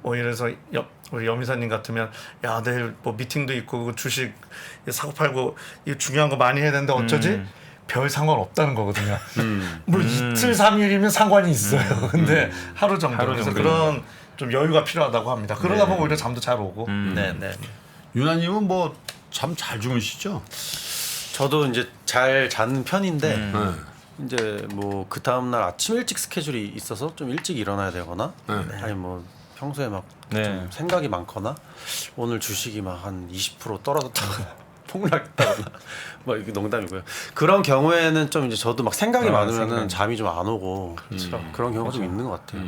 뭐 예를 들어서 우리 염이사님 같으면 내일 뭐 미팅도 있고 주식 사고 팔고 이거 중요한 거 많이 해야 되는데 어쩌지? 별 상관 없다는 거거든요. 물론 이틀 3일이면 상관이 있어요. 근데 하루 정도. 그래서 그런 좀 여유가 필요하다고 합니다. 그러다 보면 오히려 잠도 잘 오고. 네. 유나님은 뭐 잠 잘 주무시죠? 저도 이제 잘 자는 편인데 이제 뭐 그 다음 날 아침 일찍 스케줄이 있어서 좀 일찍 일어나야 되거나 아니 뭐 평소에 막 좀 생각이 많거나 오늘 주식이 막 한 20% 떨어졌다거나 폭락했다거나 뭐 이게 농담이고요. 그런 경우에는 좀 이제 저도 막 생각이 많으면은 잠이 좀 안 오고 그런 경우가 좀 있는 것 같아요.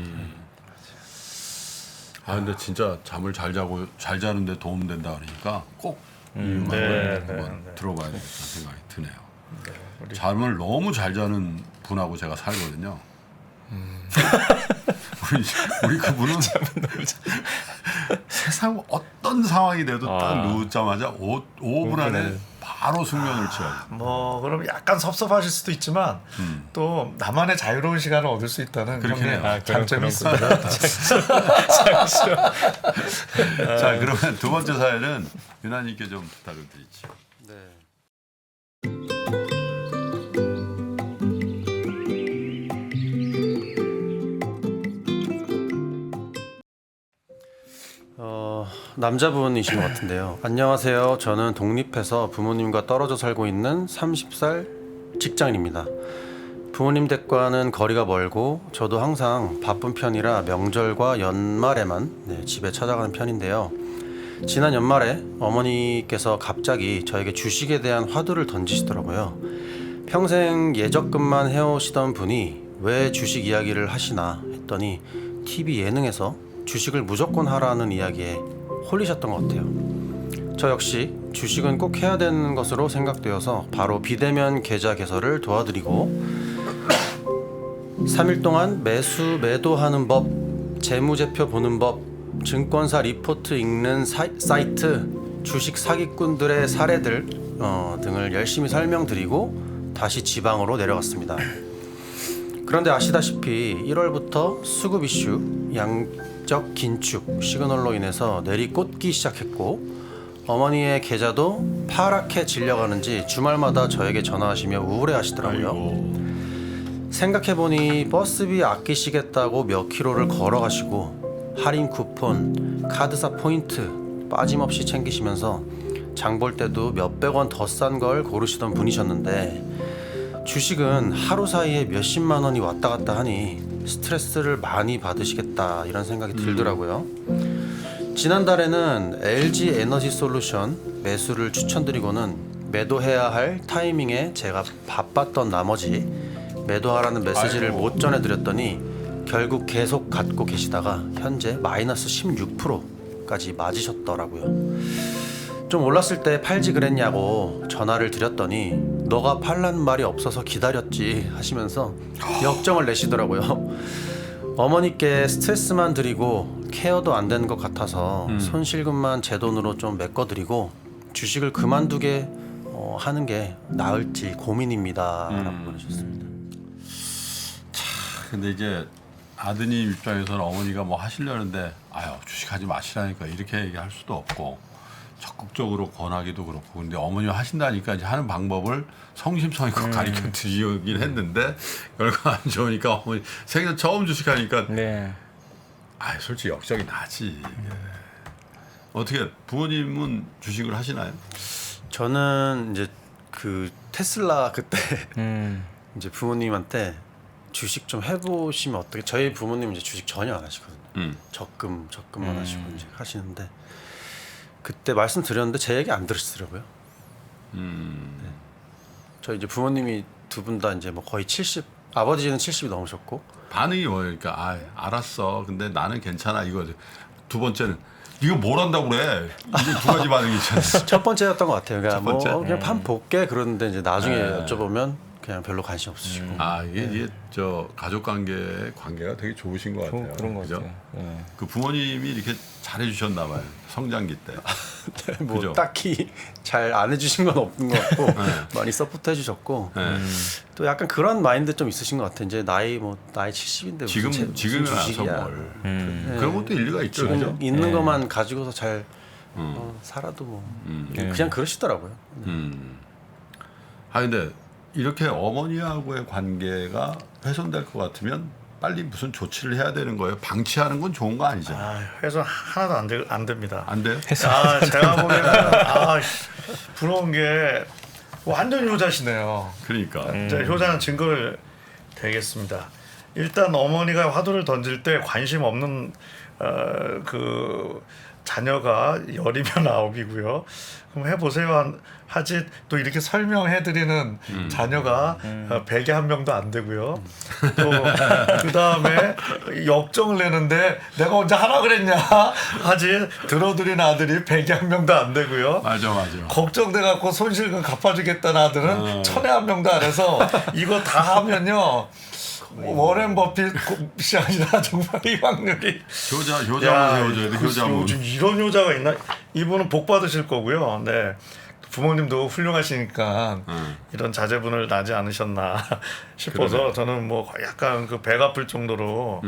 근데 진짜 잠을 잘 자고 잘 자는데 도움 된다 그러니까 꼭 이 음악을 한번 들어봐야 되겠다는 생각이 드네요. 잠을 너무 잘 자는 분하고 제가 살거든요. 우리 그분은 세상 어떤 상황이 돼도 딱 누우자마자 5분 안에 바로 숙면을 취하고. 뭐 그럼 약간 섭섭하실 수도 있지만 또 나만의 자유로운 시간을 얻을 수 있다는 그런 장점이 있습니다. 자, 그러면 두 번째 사연은 유나님께 좀 부탁을 드리죠. 네. 남자분이신 것 같은데요. 안녕하세요. 저는 독립해서 부모님과 떨어져 살고 있는 30살 직장인입니다. 부모님 댁과는 거리가 멀고 저도 항상 바쁜 편이라 명절과 연말에만 집에 찾아가는 편인데요. 지난 연말에 어머니께서 갑자기 저에게 주식에 대한 화두를 던지시더라고요. 평생 예적금만 해오시던 분이 왜 주식 이야기를 하시나 했더니 TV 예능에서 주식을 무조건 하라는 이야기에 홀리셨던 것 같아요. 저 역시 주식은 꼭 해야 되는 것으로 생각되어서 바로 비대면 계좌 개설을 도와드리고 3일 동안 매수 매도하는 법, 재무제표 보는 법, 증권사 리포트 읽는 사이트, 주식 사기꾼들의 사례들 등을 열심히 설명드리고 다시 지방으로 내려갔습니다. 그런데 아시다시피 1월부터 수급 이슈, 양적 긴축, 시그널로 인해서 내리꽂기 시작했고 어머니의 계좌도 파랗게 질려가는지 주말마다 저에게 전화하시며 우울해하시더라고요. 아이고. 생각해보니 버스비 아끼시겠다고 몇 킬로를 걸어가시고 할인 쿠폰, 카드사 포인트 빠짐없이 챙기시면서 장 볼 때도 몇백 원 더 싼 걸 고르시던 분이셨는데 주식은 하루 사이에 몇십만 원이 왔다 갔다 하니 스트레스를 많이 받으시겠다 이런 생각이 들더라고요. 지난달에는 LG 에너지 솔루션 매수를 추천드리고는 매도해야 할 타이밍에 제가 바빴던 나머지 매도하라는 메시지를 아이고. 못 전해드렸더니 결국 계속 갖고 계시다가 현재 마이너스 16%까지 맞으셨더라고요. 좀 올랐을 때 팔지 그랬냐고 전화를 드렸더니 너가 팔란 말이 없어서 기다렸지 하시면서 역정을 내시더라고요. 어머니께 스트레스만 드리고 케어도 안 되는 것 같아서 손실금만 제 돈으로 좀 메꿔드리고 주식을 그만두게 하는 게 나을지 고민입니다. 라고 보내셨습니다. 근데 이제 아드님 입장에서는 어머니가 뭐 하시려는데 아유 주식하지 마시라니까 이렇게 얘기할 수도 없고 적극적으로 권하기도 그렇고 근데 어머니가 하신다니까 이제 하는 방법을 성심성의껏 가르쳐 드리긴 했는데 결과 안 좋으니까 어머니 생전 처음 주식하니까 네. 아 솔직히 역적이 나지. 어떻게 부모님은 주식을 하시나요? 저는 이제 그 테슬라 그때 음. 이제 부모님한테 주식 좀 해보시면 어떻게? 저희 부모님 이제 주식 전혀 안 하시거든요. 적금만 하시고 이제 하시는데 그때 말씀드렸는데 제 얘기 안 들으시더라고요. 네. 저희 이제 부모님이 두 분 다 이제 뭐 거의 70, 아버지는 70이 넘으셨고 반응이 뭐예요? 그러니까 아 알았어. 근데 나는 괜찮아 이거지. 두 번째는 이거 뭘 한다고 그래? 이게 두 가지 반응이 있잖아. 첫 번째였던 것 같아요. 그러니까 첫 번째? 뭐 그냥 판 볼게 그러는데 이제 나중에 네. 여쭤보면 그냥 별로 관심 없으시고. 아 이게 저 가족 관계가 되게 좋으신 것 같아요. 그런 거 그죠? 같아요. 네. 그 부모님이 이렇게 잘해주셨나 봐요. 성장기 때. 뭐 그죠? 딱히 잘 안 해주신 건 없는 것 같고 많이 서포트 해주셨고 네. 또 약간 그런 마인드 좀 있으신 것 같아요. 이제 나이 70인데 지금은 와서 뭘 그런 것도 일리가 있죠. 그죠? 있는 것만 가지고서 잘 살아도 뭐 그냥 그러시더라고요. 아 근데 이렇게 어머니하고의 관계가 훼손될 것 같으면 빨리 무슨 조치를 해야 되는 거예요. 방치하는 건 좋은 거 아니잖아요. 아, 훼손 하나도 안 됩니다. 안 돼요? 아, 제가 보기에는 부러운 게 완전 효자시네요. 그러니까. 이제 효자는 증거를 대겠습니다. 일단 어머니가 화두를 던질 때 관심 없는 그 자녀가 10이면 9이고요. 그럼 해보세요 하지 또 이렇게 설명해드리는 자녀가 100에 1명도 안 되고요. 또 그 다음에 역정을 내는데 내가 언제 하라 그랬냐 하지 들어드린 아들이 100에 1명도 안 되고요. 맞아. 걱정돼갖고 손실금 갚아주겠다는 아들은 1000에 1명도 안 해서 이거 다 하면요. 워렌 버핏이 아니라 정말 이 확률이 효자문 야, 세워줘야 돼. 효자문. 요즘 이런 효자가 있나? 이분은 복 받으실 거고요. 네. 부모님도 훌륭하시니까 이런 자제분을 낳지 않으셨나 싶어서 그러네. 저는 뭐 약간 그 배가 아플 정도로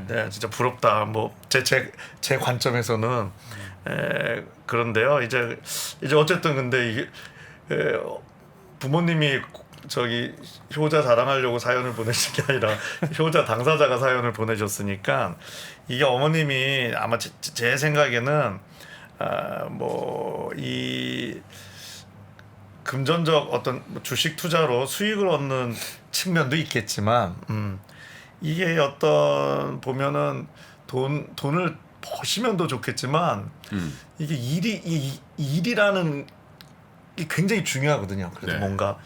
네, 진짜 부럽다. 뭐 제 관점에서는 그런데요. 이제 어쨌든 근데 이게 부모님이 저기 효자 자랑하려고 사연을 보내신 게 아니라 효자 당사자가 사연을 보내셨으니까 이게 어머님이 아마 제 생각에는 뭐 이 금전적 어떤 주식 투자로 수익을 얻는 측면도 있겠지만 이게 어떤 보면은 돈을 버시면 더 좋겠지만 이게 일이라는 게 굉장히 중요하거든요. 그래서 네. 뭔가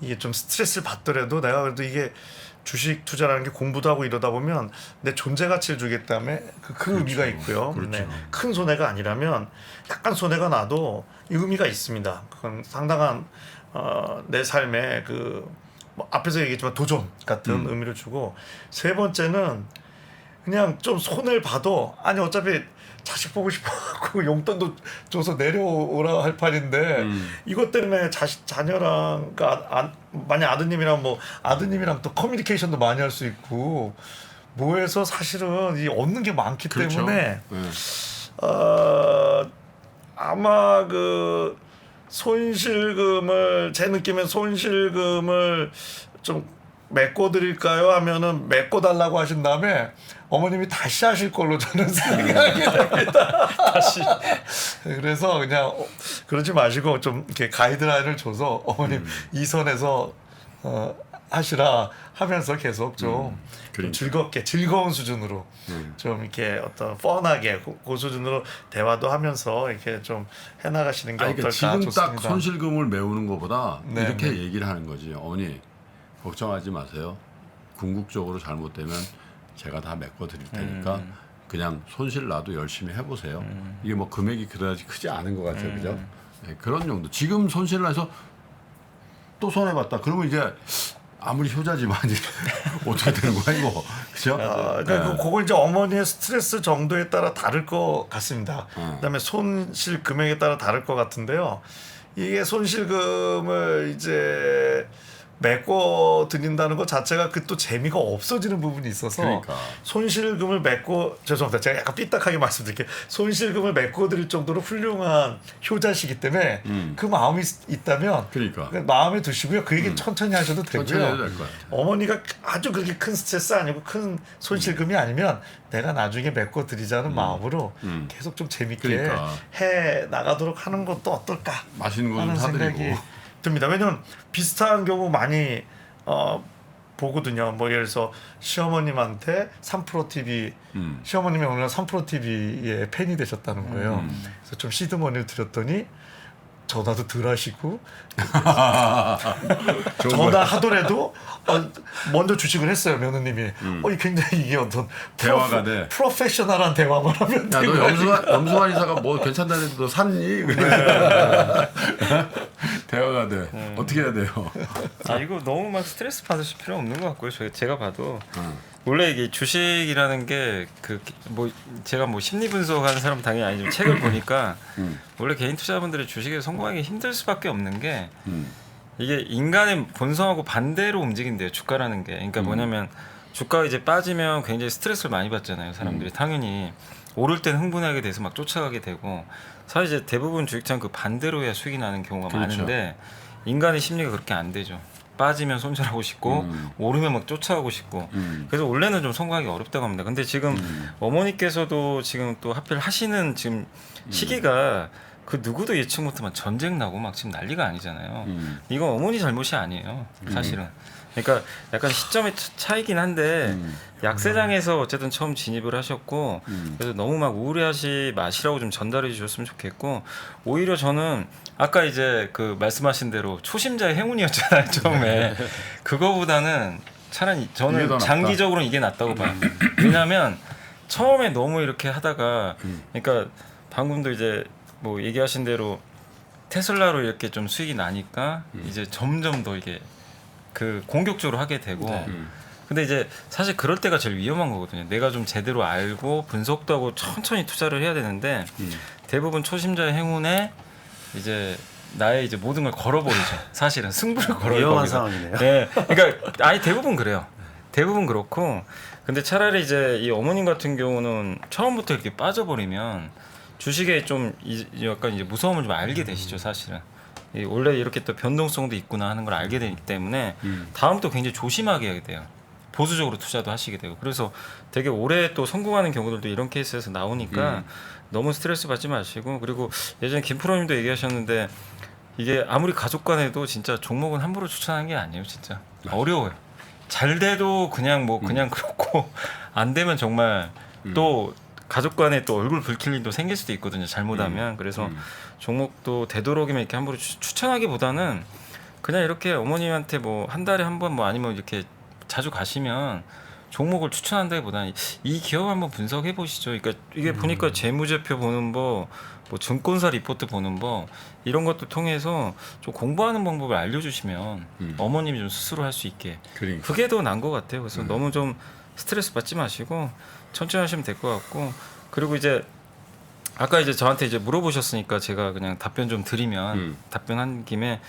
이게 좀 스트레스를 받더라도 내가 그래도 이게 주식 투자라는 게 공부도 하고 이러다 보면 내 존재 가치를 주기 때문에 그 의미가 있고요. 그렇죠. 네. 큰 손해가 아니라면 약간 손해가 나도 의미가 있습니다. 그건 상당한 내 삶의 뭐 앞에서 얘기했지만 도전 같은 의미를 주고, 세 번째는 그냥 좀 손해를 봐도 아니 어차피 자식 보고 싶어갖고 용돈도 줘서 내려오라 할 판인데 이것 때문에 자녀랑 만약 아드님이랑 뭐 아드님이랑 또 커뮤니케이션도 많이 할 수 있고 뭐해서 사실은 이 얻는 게 많기 그렇죠. 때문에 네. 아마 그 손실금을 제 느낌엔 손실금을 좀 메꿔드릴까요 하면은 메꿔달라고 하신 다음에 어머님이 다시 하실 걸로 저는 생각이 됩니다. 다시. 그래서 그냥 그러지 마시고 좀 이렇게 가이드라인을 줘서 어머님 이 선에서 하시라 하면서 계속 좀 그러니까. 즐겁게 즐거운 수준으로 좀 이렇게 어떤 뻔하게 그 수준으로 대화도 하면서 이렇게 좀 해나가시는 게 아니, 어떨까 그러니까 지금 좋습니다. 딱 손실금을 메우는 것보다 네, 이렇게 네. 얘기를 하는 거지. 어머니 걱정하지 마세요. 궁극적으로 잘못되면 제가 다 메꿔드릴 테니까 그냥 손실 나도 열심히 해보세요. 이게 뭐 금액이 그다지 크지 않은 것 같아요, 그죠? 네, 그런 정도. 지금 손실 나서 또 손해 봤다. 그러면 이제 아무리 효자지만 이제 어떻게 되는 거야 이거, 그죠? 그러니까 그거 이제 어머니의 스트레스 정도에 따라 다를 것 같습니다. 어. 그다음에 손실 금액에 따라 다를 것 같은데요. 이게 손실금을 이제 메꿔 드린다는 것 자체가 그 또 재미가 없어지는 부분이 있어서 그러니까. 손실금을 메꿔 죄송합니다. 제가 약간 삐딱하게 말씀드릴게요. 손실금을 메꿔 드릴 정도로 훌륭한 효자시기 때문에 그 마음이 있다면 그러니까. 마음에 두시고요. 그 얘기 천천히 하셔도 되고요. 천천히 해도 될 것 같아요. 어머니가 아주 그렇게 큰 스트레스 아니고 큰 손실금이 아니면 내가 나중에 메꿔 드리자는 마음으로 계속 좀 재밌게 그러니까. 해 나가도록 하는 것도 어떨까 맛있는 거 좀 하는 생각이 사드리고. 듭니다. 왜냐면 비슷한 경우 많이 보거든요. 뭐 예를 들어서 시어머님한테 3프로 TV 시어머님이 오늘 3프로 TV의 팬이 되셨다는 거예요. 그래서 좀 시드머니를 드렸더니 전화도 덜 하시고 전화하더라도 먼저 주식을 했어요. 며느님이. 굉장히 이게 어떤 대화가 돼. 프로페셔널한 대화만 하면 야, 너 염수환 이사가 뭐 괜찮다는데 너 샀니? 그래. 대화가 돼. 어떻게 해야 돼요? 이거 너무 막 스트레스 받으실 필요 없는 것 같고요. 제가 봐도 원래 이게 주식이라는 게 뭐 제가 뭐 심리 분석하는 사람 당연히 아니지만 책을 보니까 원래 개인 투자자분들이 주식에 성공하기 힘들 수밖에 없는 게 이게 인간의 본성하고 반대로 움직인대요. 주가라는 게. 그러니까 뭐냐면 주가가 이제 빠지면 굉장히 스트레스를 많이 받잖아요. 사람들이 당연히 오를 땐 흥분하게 돼서 막 쫓아가게 되고 사실 이제 대부분 주식장 그 반대로 해야 수익이 나는 경우가 그렇죠. 많은데 인간의 심리가 그렇게 안 되죠. 빠지면 손절하고 싶고 오르면 막 쫓아가고 싶고 그래서 원래는 좀 성공하기 어렵다고 합니다. 근데 지금 어머니께서도 지금 또 하필 하시는 지금 시기가 그 누구도 예측 못하면 전쟁 나고 막 지금 난리가 아니잖아요. 이건 어머니 잘못이 아니에요. 사실은. 그러니까 약간 시점의 차이긴 한데 약세장에서 어쨌든 처음 진입을 하셨고 그래서 너무 막 우울해하지 마시라고 좀 전달해 주셨으면 좋겠고 오히려 저는 아까 이제 그 말씀하신 대로 초심자의 행운이었잖아요 처음에 그거보다는 차라리 이게 더 저는 낫다. 장기적으로는 이게 낫다고 봐요. 왜냐하면 처음에 너무 이렇게 하다가 그러니까 방금도 이제 뭐 얘기하신 대로 테슬라로 이렇게 좀 수익이 나니까 이제 점점 더 이게 그 공격적으로 하게 되고 근데 이제 사실 그럴 때가 제일 위험한 거거든요. 내가 좀 제대로 알고 분석도 하고 천천히 투자를 해야 되는데 대부분 초심자의 행운에 이제 나의 이제 모든 걸 걸어버리죠. 사실은 승부를 걸어요. 위험한 거기서. 상황이네요. 네, 그러니까 아니 대부분 그래요. 대부분 그렇고 근데 차라리 이제 이 어머님 같은 경우는 처음부터 이렇게 빠져버리면 주식에 좀 약간 이제 무서움을 좀 알게 되시죠. 사실은. 원래 이렇게 또 변동성도 있구나 하는 걸 알게 되기 때문에 다음부터 굉장히 조심하게 하게 돼요. 보수적으로 투자도 하시게 되고 그래서 되게 오래 또 성공하는 경우들도 이런 케이스에서 나오니까 너무 스트레스 받지 마시고 그리고 예전에 김프로님도 얘기하셨는데 이게 아무리 가족 간에도 진짜 종목은 함부로 추천하는 게 아니에요. 진짜 어려워요. 잘 돼도 그냥 뭐 그냥 그렇고 안 되면 정말 또 가족 간에 또 얼굴 붉힐 일도 생길 수도 있거든요. 잘못하면. 그래서 종목도 되도록이면 이렇게 함부로 추천하기보다는 그냥 이렇게 어머님한테 뭐 한 달에 한 번 뭐 아니면 이렇게 자주 가시면 종목을 추천한다기보다는 이 기업 한번 분석해 보시죠. 그러니까 이게 보니까 재무제표 보는 뭐 증권사 리포트 보는 법 이런 것도 통해서 좀 공부하는 방법을 알려주시면 어머님이 좀 스스로 할 수 있게 그러니까. 그게 더 나은 것 같아요. 그래서 너무 좀 스트레스 받지 마시고 천천히 하시면 될 것 같고 그리고 이제 아까 이제 저한테 이제 물어보셨으니까 제가 그냥 답변 좀 드리면 답변한 김에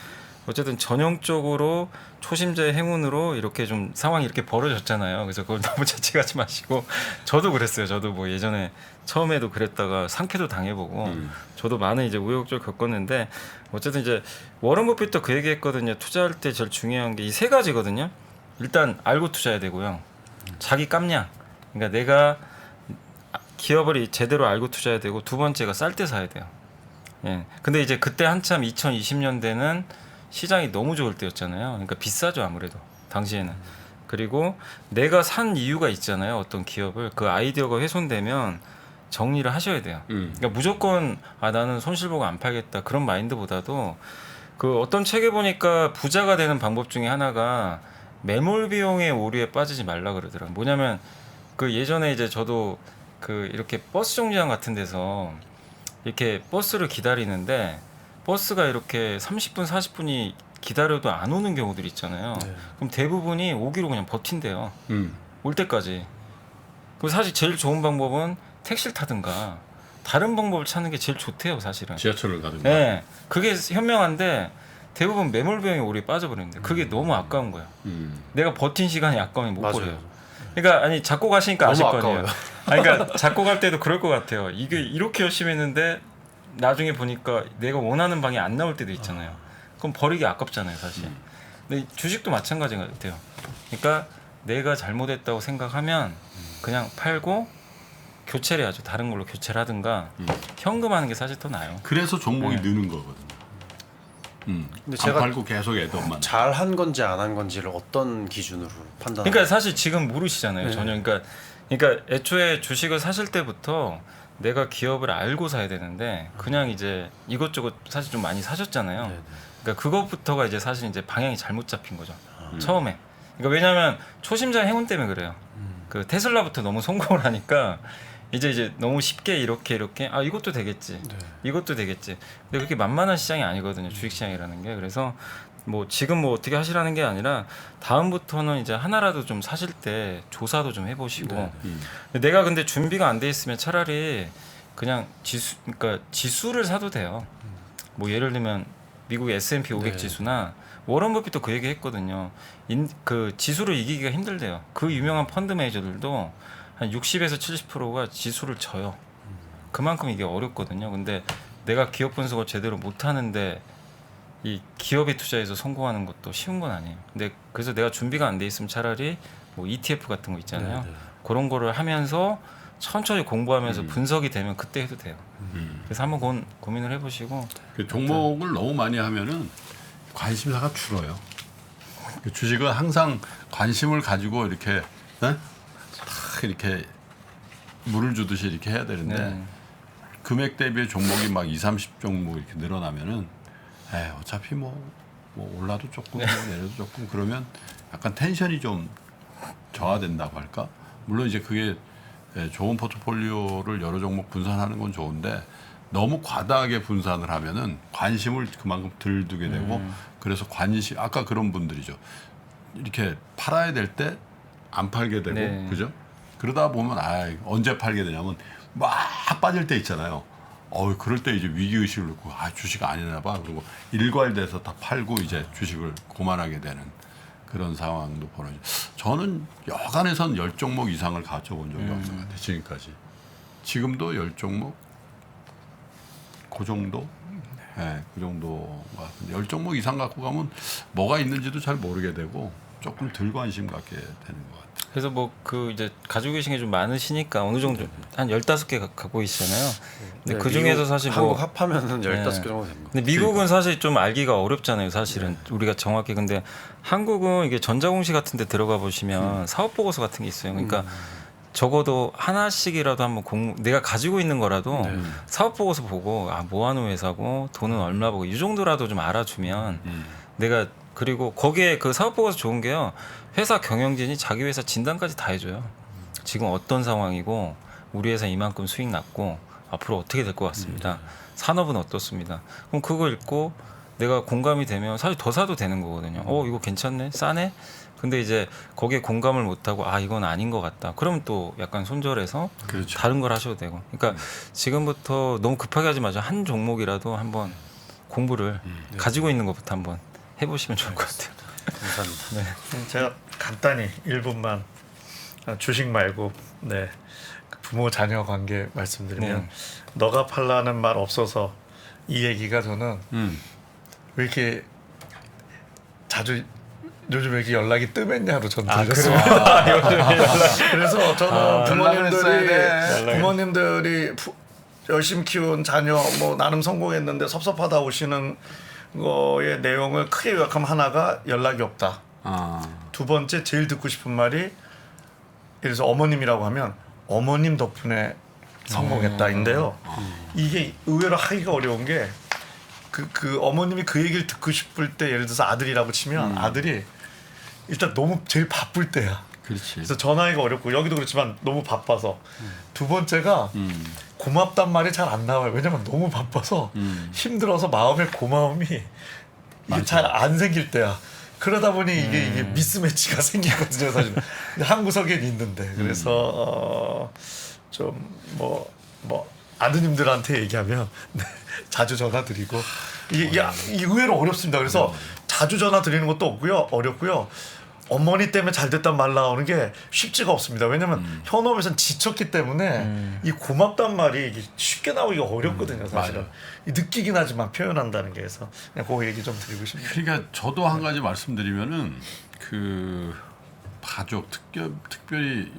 어쨌든 전형적으로 초심자의 행운으로 이렇게 좀 상황이 이렇게 벌어졌잖아요. 그래서 그걸 너무 자책하지 마시고 저도 그랬어요. 저도 뭐 예전에 처음에도 그랬다가 상쾌도 당해보고 저도 많은 이제 우여곡절 겪었는데 어쨌든 이제 워런 버핏도 그 얘기했거든요. 투자할 때 제일 중요한 게 이 세 가지거든요. 일단 알고 투자해야 되고요. 자기 깜냥. 그러니까 내가 기업을 제대로 알고 투자해야 되고 두 번째가 쌀 때 사야 돼요. 예. 근데 이제 그때 한참 2020년대는 시장이 너무 좋을 때였잖아요. 그러니까 비싸죠 아무래도 당시에는. 그리고 내가 산 이유가 있잖아요. 어떤 기업을 그 아이디어가 훼손되면 정리를 하셔야 돼요. 그러니까 무조건 나는 손실 보고 안 팔겠다 그런 마인드보다도 그 어떤 책에 보니까 부자가 되는 방법 중에 하나가 매몰 비용의 오류에 빠지지 말라 그러더라고요. 뭐냐면 그 예전에 이제 저도 그 이렇게 버스 정류장 같은 데서 이렇게 버스를 기다리는데 버스가 이렇게 30분 40분이 기다려도 안 오는 경우들이 있잖아요. 네. 그럼 대부분이 오기로 그냥 버틴대요. 올 때까지. 그 사실 제일 좋은 방법은 택시를 타든가 다른 방법을 찾는 게 제일 좋대요, 사실은. 지하철을 가든가. 네, 그게 현명한데 대부분 매몰 비용에 오류에 빠져버리는데 그게 너무 아까운 거예요. 내가 버틴 시간이 아까우면 못 버려요. 맞아요. 그러니까 아니 잡고 가시니까 아실 너무 거 아니에요. 아니, 그러니까 잡고 갈 때도 그럴 것 같아요. 이게 이렇게 열심히 했는데 나중에 보니까 내가 원하는 방이 안 나올 때도 있잖아요. 그럼 버리기 아깝잖아요, 사실. 근데 주식도 마찬가지 같아요. 그러니까 내가 잘못했다고 생각하면 그냥 팔고 교체를 해야죠. 다른 걸로 교체를 하든가 현금하는 게 사실 더 나아요. 그래서 종목이 네. 느는 거거든요. 근데 안 제가 팔고 계속 애돈만. 잘 한 건지 안 한 건지를 어떤 기준으로 판단? 그러니까 사실 지금 모르시잖아요. 네. 전혀. 그러니까 애초에 주식을 사실 때부터 내가 기업을 알고 사야 되는데 그냥 이제 이것저것 사실 좀 많이 사셨잖아요. 네네. 그러니까 그것부터가 이제 사실 이제 방향이 잘못 잡힌 거죠. 처음에. 그러니까 왜냐하면 초심자 행운 때문에 그래요. 그 테슬라부터 너무 성공을 하니까 이제 너무 쉽게 이렇게 이것도 되겠지. 네. 이것도 되겠지. 근데 그렇게 만만한 시장이 아니거든요. 주식시장이라는 게. 그래서 뭐 지금 뭐 어떻게 하시라는 게 아니라 다음부터는 이제 하나라도 좀 사실 때 조사도 좀 해보시고 내가 근데 준비가 안 돼 있으면 차라리 그냥 그러니까 지수를 사도 돼요. 뭐 예를 들면 미국 S&P 500 네. 지수나 워런 버핏도 그 얘기 했거든요. 그 지수를 이기기가 힘들대요. 그 유명한 펀드 매니저들도 한 60에서 70%가 지수를 져요. 그만큼 이게 어렵거든요. 근데 내가 기업 분석을 제대로 못 하는데 이 기업에 투자해서 성공하는 것도 쉬운 건 아니에요. 근데 그래서 내가 준비가 안 돼 있으면 차라리 뭐 ETF 같은 거 있잖아요. 네, 네. 그런 거를 하면서 천천히 공부하면서 분석이 되면 그때 해도 돼요. 그래서 한번 고민을 해보시고 그 종목을 너무 많이 하면은 관심사가 줄어요. 그 주식은 항상 관심을 가지고 이렇게 딱 이렇게 물을 주듯이 이렇게 해야 되는데 네. 금액 대비의 종목이 막 20, 30 종목 이렇게 늘어나면은 어차피 뭐 올라도 조금 내려도 조금 그러면 약간 텐션이 좀 저하된다고 할까? 물론 이제 그게 좋은 포트폴리오를 여러 종목 분산하는 건 좋은데 너무 과다하게 분산을 하면은 관심을 그만큼 덜 두게 되고 그래서 관심 아까 그런 분들이죠. 이렇게 팔아야 될 때 안 팔게 되고 네. 그죠? 그러다 보면 언제 팔게 되냐면 막 빠질 때 있잖아요. 그럴 때 이제 위기 의식을 놓고 주식 아니나 봐. 그리고 일괄돼서 다 팔고 이제 주식을 고만하게 되는 그런 상황도 벌어져. 저는 여간에선 10종목 이상을 가져본 적이 없는 것 같아요. 지금까지. 지금도 10종목 그 정도? 네, 그 정도가. 10종목 이상 갖고 가면 뭐가 있는지도 잘 모르게 되고 조금 덜 관심 갖게 되는 것 같아요. 그래서 뭐 그 이제 가지고 계신 게 좀 많으시니까 어느 정도 한 15개 갖고 계시잖아요. 근데 네, 그 중에서 미국, 사실 한국 뭐 합하면은 15개 네. 정도 됩니다. 근데 미국은 사실 좀 알기가 어렵잖아요. 사실은 우리가 정확히. 근데 한국은 이게 전자공시 같은 데 들어가 보시면 사업 보고서 같은 게 있어요. 그러니까 적어도 하나씩이라도 한번 내가 가지고 있는 거라도 네. 사업 보고서 보고 뭐 하는 회사고 돈은 얼마 보고 이 정도라도 좀 알아주면 내가 그리고 거기에 그 사업 보고서 좋은 게요. 회사 경영진이 자기 회사 진단까지 다 해줘요. 지금 어떤 상황이고 우리 회사 이만큼 수익 났고 앞으로 어떻게 될 것 같습니다. 산업은 어떻습니다. 그럼 그거 읽고 내가 공감이 되면 사실 더 사도 되는 거거든요. 이거 괜찮네, 싸네. 근데 이제 거기에 공감을 못하고 아 이건 아닌 것 같다. 그러면 또 약간 손절해서 그렇죠. 다른 걸 하셔도 되고. 그러니까 지금부터 너무 급하게 하지 마죠. 한 종목이라도 한번 공부를 가지고 있는 것부터 한번 해보시면 좋을 것 같아요. 감사합니다. 제가 간단히 1분만 주식 말고 네 부모 자녀 관계 말씀드리면 네. 너가 팔라는 말 없어서 이 얘기가 저는 왜 이렇게 자주 요즘 왜 이렇게 연락이 뜸했냐로 전 들렸습니다. 요즘 연락. 그래서 저는 부모님들이 열심히 키운 자녀 뭐 나름 성공했는데 섭섭하다 오시는 거의 내용을 크게 요약하면 하나가 연락이 없다. 두 번째 제일 듣고 싶은 말이 예를 들어서 어머님이라고 하면 어머님 덕분에 성공했다인데요. 이게 의외로 하기가 어려운 게 그 어머님이 그 얘기를 듣고 싶을 때 예를 들어서 아들이라고 치면 아들이 일단 너무 제일 바쁠 때야. 그렇지. 그래서 전화하기가 어렵고 여기도 그렇지만 너무 바빠서 두 번째가 고맙단 말이 잘 안 나와요. 왜냐면 너무 바빠서 힘들어서 마음의 고마움이 이게 잘 안 생길 때야. 그러다 보니 이게 미스매치가 생기거든요, 사실. 근데 한 구석엔 있는데 그래서 좀 뭐 아드님들한테 얘기하면 네, 자주 전화 드리고 이게 의외로 어렵습니다. 그래서 자주 전화 드리는 것도 없고요, 어렵고요. 어머니 때문에 잘 됐단 말 나오는 게 쉽지가 없습니다. 왜냐면 현업에선 지쳤기 때문에 이 고맙단 말이 이게 쉽게 나오기가 어렵거든요, 사실은. 느끼긴 하지만 표현한다는 게 해서 그냥 그 얘기 좀 드리고 싶네요. 그러니까 저도 한 가지 말씀드리면은 그 가족 특별히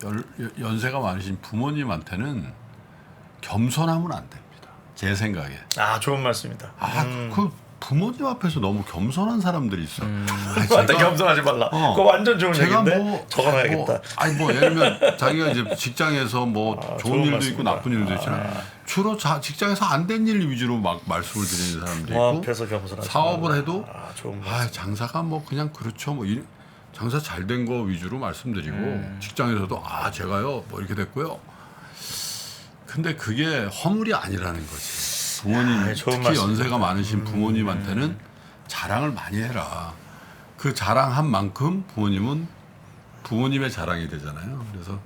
연세가 많으신 부모님한테는 겸손하면 안 됩니다. 제 생각에. 아, 좋은 말씀입니다. 그 부모님 앞에서 너무 겸손한 사람들이 있어. 완전 겸손하지 말라. 그거 완전 좋은 제가 얘기인데 적어놔야겠다. 예를 들면 자기가 이제 직장에서 뭐 좋은 일도 말씀입니다. 있고 나쁜 일도 있잖아요. 주로 직장에서 안 된 일 위주로 막 말씀을 드리는 사람도 뭐 있고 앞에서 겸손하지 사업을 말라. 해도 좋은 말씀. 장사가 뭐 그냥 그렇죠. 뭐 장사 잘 된 거 위주로 말씀드리고 직장에서도 제가요 뭐 이렇게 됐고요. 근데 그게 허물이 아니라는 거지. 부모님 좋은 특히 말씀입니다. 연세가 많으신 부모님한테는 자랑을 많이 해라. 그 자랑한 만큼 부모님은 부모님의 자랑이 되잖아요. 그래서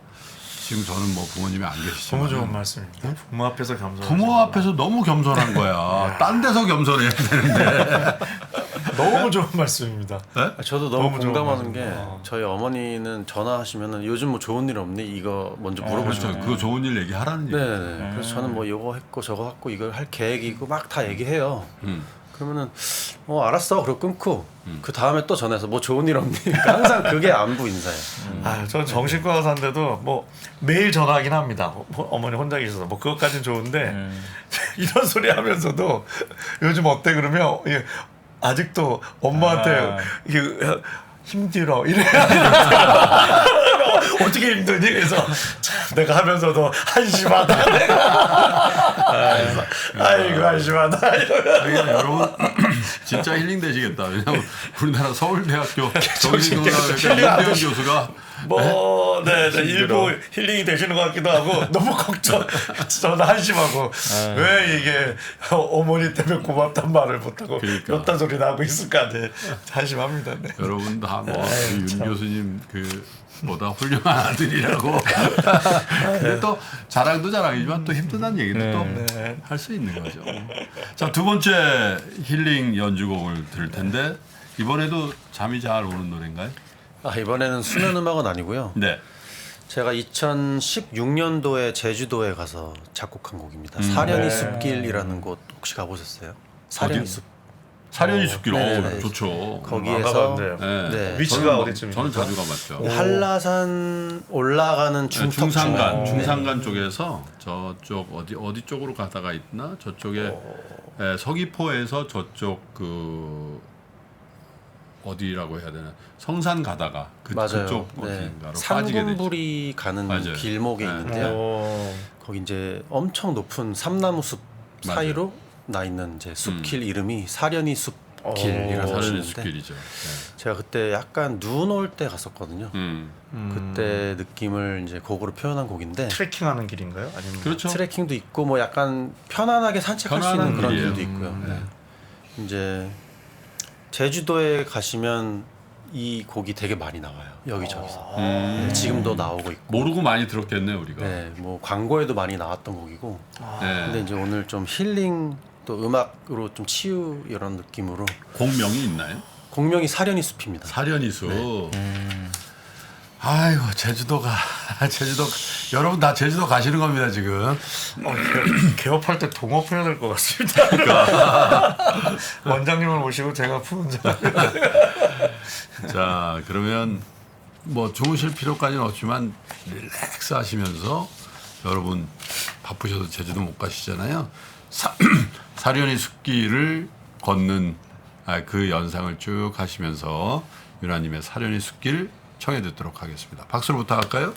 지금 저는 뭐 부모님이 안 계시지만 너무 좋은 말씀입니다. 부모 앞에서 겸손. 부모 앞에서 너무 겸손한 거야. 딴 데서 겸손해야 되는데. 너무 좋은 말씀입니다. 저도 너무 너무 좋은 공감하는 말씀. 게 저희 어머니는 전화하시면은 요즘 뭐 좋은 일 없니? 이거 먼저 물어보시죠. 그렇죠. 그거 좋은 일 얘기하라는 얘기. 네네. 그래서 저는 뭐 이거 했고 저거 했고 이걸 할 계획이고 막 다 얘기해요. 그러면은 알았어. 그리고 끊고 그 다음에 또 전화해서 뭐 좋은 일 없니? 그러니까 항상 그게 안부 인사예요. 저는 정신과 의사인데도 뭐 매일 전화하긴 합니다. 어머니 혼자 계셔서 뭐 그것까지는 좋은데 이런 소리 하면서도 요즘 어때 그러면 아직도 엄마한테 이게 힘들어 이래야 어떻게 힘드니? 그래서 참 내가 하면서도 한심하다 내가 아이고 한심하다 그러니까 여러분 진짜 힐링 되시겠다. 왜냐면 우리나라 서울대학교 정신건강의과 윤대현 교수가 일부 힐링이 되시는 것 같기도 하고 너무 걱정 저는 한심하고 왜 이게 어머니 때문에 고맙단 말을 못하고 그러니까. 이딴 소리 나고 있을까 네. 한심합니다. 네. 여러분 다 뭐 윤 교수님 보다 훌륭한 아들이라고. 근데 또 자랑도 자랑이지만 또 힘든 얘기도 또 할 수 있는 거죠. 자, 두 번째 힐링 연주곡을 들을 텐데 이번에도 잠이 잘 오는 노래인가요? 이번에는 수면 음악은 아니고요. 네. 제가 2016년도에 제주도에 가서 작곡한 곡입니다. 사려니 숲길이라는 곳 혹시 가보셨어요? 사려니 숲. 사려니 숲길. 네네네. 좋죠. 거기에서 가봤는데요. 네. 위치가 어디쯤입니까? 저는 자주 가봤죠. 한라산 올라가는 중산간 쪽에서 저쪽 어디 쪽으로 가다가 있나 저쪽에 서귀포에서 저쪽 어디라고 해야 되나 성산 가다가 맞아요. 그쪽 어딘가로 빠지게 되죠. 산군불이 가는 맞아요. 길목에 있는데요. 거기 이제 엄청 높은 삼나무 숲 사이로 나 있는 이제 숲길 이름이 사려니 숲 길이라는 사려니 곳인데 숲길이죠. 네. 제가 그때 약간 눈 올 때 갔었거든요. 그때 느낌을 이제 곡으로 표현한 곡인데 트레킹하는 길인가요? 아니면 그렇죠. 트레킹도 있고 뭐 약간 편안하게 산책할 수 있는 편안한 그런 길이에요. 길도 있고요. 네. 이제 제주도에 가시면 이 곡이 되게 많이 나와요. 여기저기서. 네, 지금도 나오고 있고. 모르고 많이 들었겠네 우리가. 네, 뭐 광고에도 많이 나왔던 곡이고. 네. 근데 이제 오늘 좀 힐링 또 음악으로 좀 치유 이런 느낌으로 곡명이 있나요? 곡명이 사려니 숲입니다. 사려니 숲. 아이고 제주도가 제주도 여러분 다 제주도 가시는 겁니다 지금. 개업할 때 동업해야 될 것 같습니다. 원장님을 모시고 제가 부원장. 자 그러면 뭐 주무실 필요까지는 없지만 릴렉스 하시면서 여러분 바쁘셔도 제주도 못 가시잖아요. 사려니 숲길을 걷는 그 연상을 쭉 하시면서 유나님의 사려니 숲길 청해 듣도록 하겠습니다. 박수로 부탁할까요?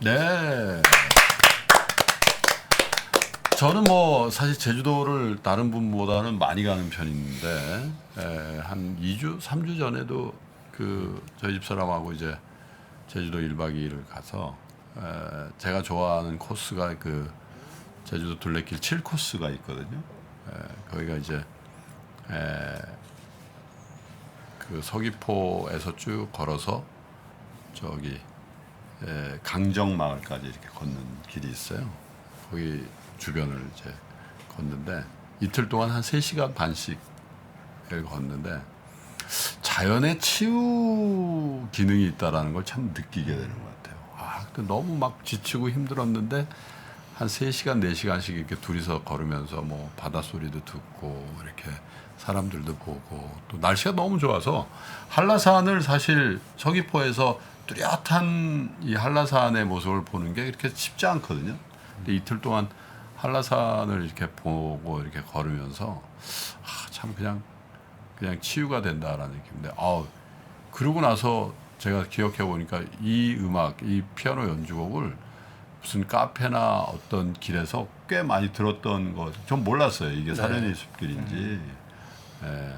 네. 저는 뭐 사실 제주도를 다른 분보다는 많이 가는 편인데 한 2주, 3주 전에도 그 저희 집 사람하고 이제 제주도 1박 2일을 가서 제가 좋아하는 코스가 그 제주도 둘레길 7코스가 있거든요. 거기가 이제 그 서귀포에서 쭉 걸어서 저기 강정마을까지 이렇게 걷는 길이 있어요. 거기 주변을 이제 걷는데 이틀 동안 한 3시간 반씩을 걷는데 자연의 치유 기능이 있다라는 걸 참 느끼게 되는 것 같아요. 아, 근데 너무 막 지치고 힘들었는데 한 3시간, 4시간씩 이렇게 둘이서 걸으면서 뭐 바닷소리도 듣고 이렇게 사람들도 보고 또 날씨가 너무 좋아서 한라산을 사실 서귀포에서 뚜렷한 이 한라산의 모습을 보는 게 이렇게 쉽지 않거든요. 근데 이틀 동안 한라산을 이렇게 보고 이렇게 걸으면서 참 그냥 치유가 된다라는 느낌인데 그러고 나서 제가 기억해 보니까 이 음악, 이 피아노 연주곡을 무슨 카페나 어떤 길에서 꽤 많이 들었던 거 전 몰랐어요. 이게 사려니 숲길인지. 예.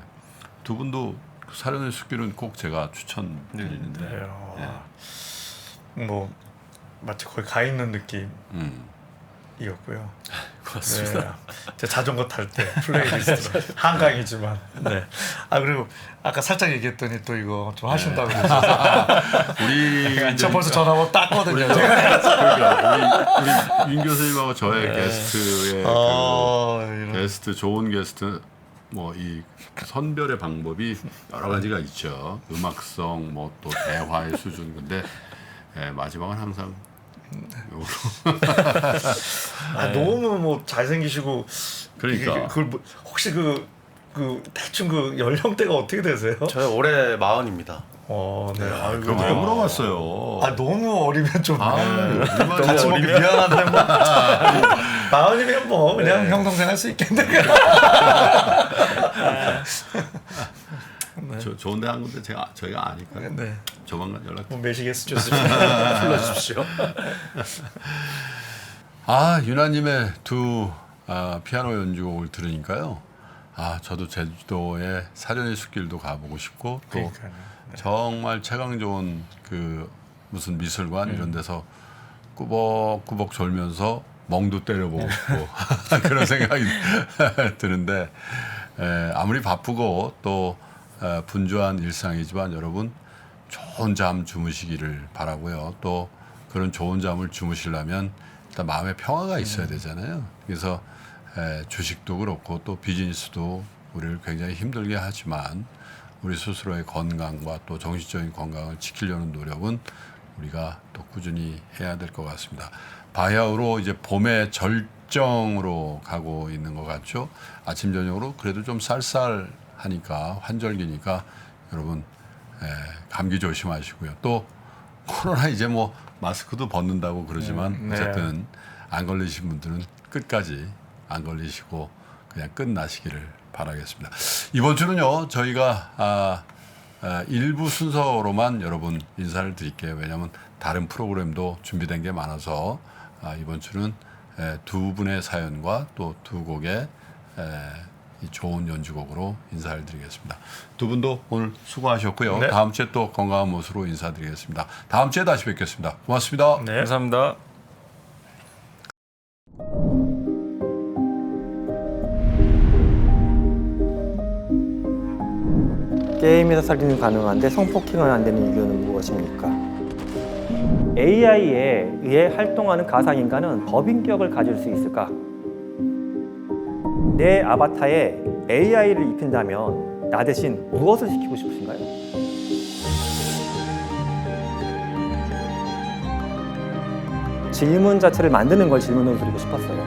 두 분도 사려니 숲길은 꼭 제가 추천드리는데. 뭐 마치 거기 가 있는 느낌이었고요. 고맙습니다. 네. 제 자전거 탈 때 플레이리스트로 한강이지만. 네. 그리고 아까 살짝 얘기했더니 또 이거 좀 하신다고 그러셔서 우리 저 벌써 전화번호 땄거든요. 제가. 그러니까 우리 윤 교수님하고 저의 게스트의 이런. 게스트 좋은 게스트 뭐 이 선별의 방법이 여러 가지가 있죠. 음악성 뭐 또 대화의 수준 근데 마지막은 항상 너무 뭐 잘생기시고 그러니까. 그걸 뭐 혹시 그 대충 그 연령대가 어떻게 되세요? 저희 올해 40입니다. 네. 아이고. 그거 왜 물어봤어요? 너무 어리면 좀 얼마나 같이 먹기 어리면? 미안한데 뭐 마흔이면 뭐 그냥 형 동생 할 수 있겠네. 좋은데 한 건데 저희가 아니까 네. 조만간 연락. 뭐 매시게스 좋습니다. 불러주십시오. 유나님의 두 피아노 연주곡을 들으니까요. 저도 제주도에 사려니 숲길도 가보고 싶고 또 그러니까요. 정말 채광 좋은 그 무슨 미술관 이런 데서 꾸벅꾸벅 졸면서 멍도 때려보고 싶고 그런 생각이 드는데 아무리 바쁘고 또 분주한 일상이지만 여러분 좋은 잠 주무시기를 바라고요. 또 그런 좋은 잠을 주무시려면 일단 마음의 평화가 있어야 되잖아요. 그래서 주식도 그렇고 또 비즈니스도 우리를 굉장히 힘들게 하지만 우리 스스로의 건강과 또 정신적인 건강을 지키려는 노력은 우리가 또 꾸준히 해야 될 것 같습니다. 바야흐로 이제 봄의 절정으로 가고 있는 것 같죠. 아침 저녁으로 그래도 좀 쌀쌀하니까 환절기니까 여러분 감기 조심하시고요. 또 코로나 이제 뭐 마스크도 벗는다고 그러지만 어쨌든 안 걸리신 분들은 끝까지 안 걸리시고 그냥 끝나시기를 바라겠습니다. 이번 주는요 저희가 일부 순서로만 여러분 인사를 드릴게요. 왜냐하면 다른 프로그램도 준비된 게 많아서 이번 주는 두 분의 사연과 또 두 곡의 이 좋은 연주곡으로 인사를 드리겠습니다. 두 분도 오늘 수고하셨고요. 네. 다음 주에 또 건강한 모습으로 인사드리겠습니다. 다음 주에 다시 뵙겠습니다. 고맙습니다. 네. 감사합니다. 게임에서 살인이 가능한데 성폭행은 안 되는 이유는 무엇입니까? AI에 의해 활동하는 가상인간은 법인격을 가질 수 있을까? 내 아바타에 AI를 입힌다면 나 대신 무엇을 시키고 싶으신가요? 질문 자체를 만드는 걸 질문으로 드리고 싶었어요.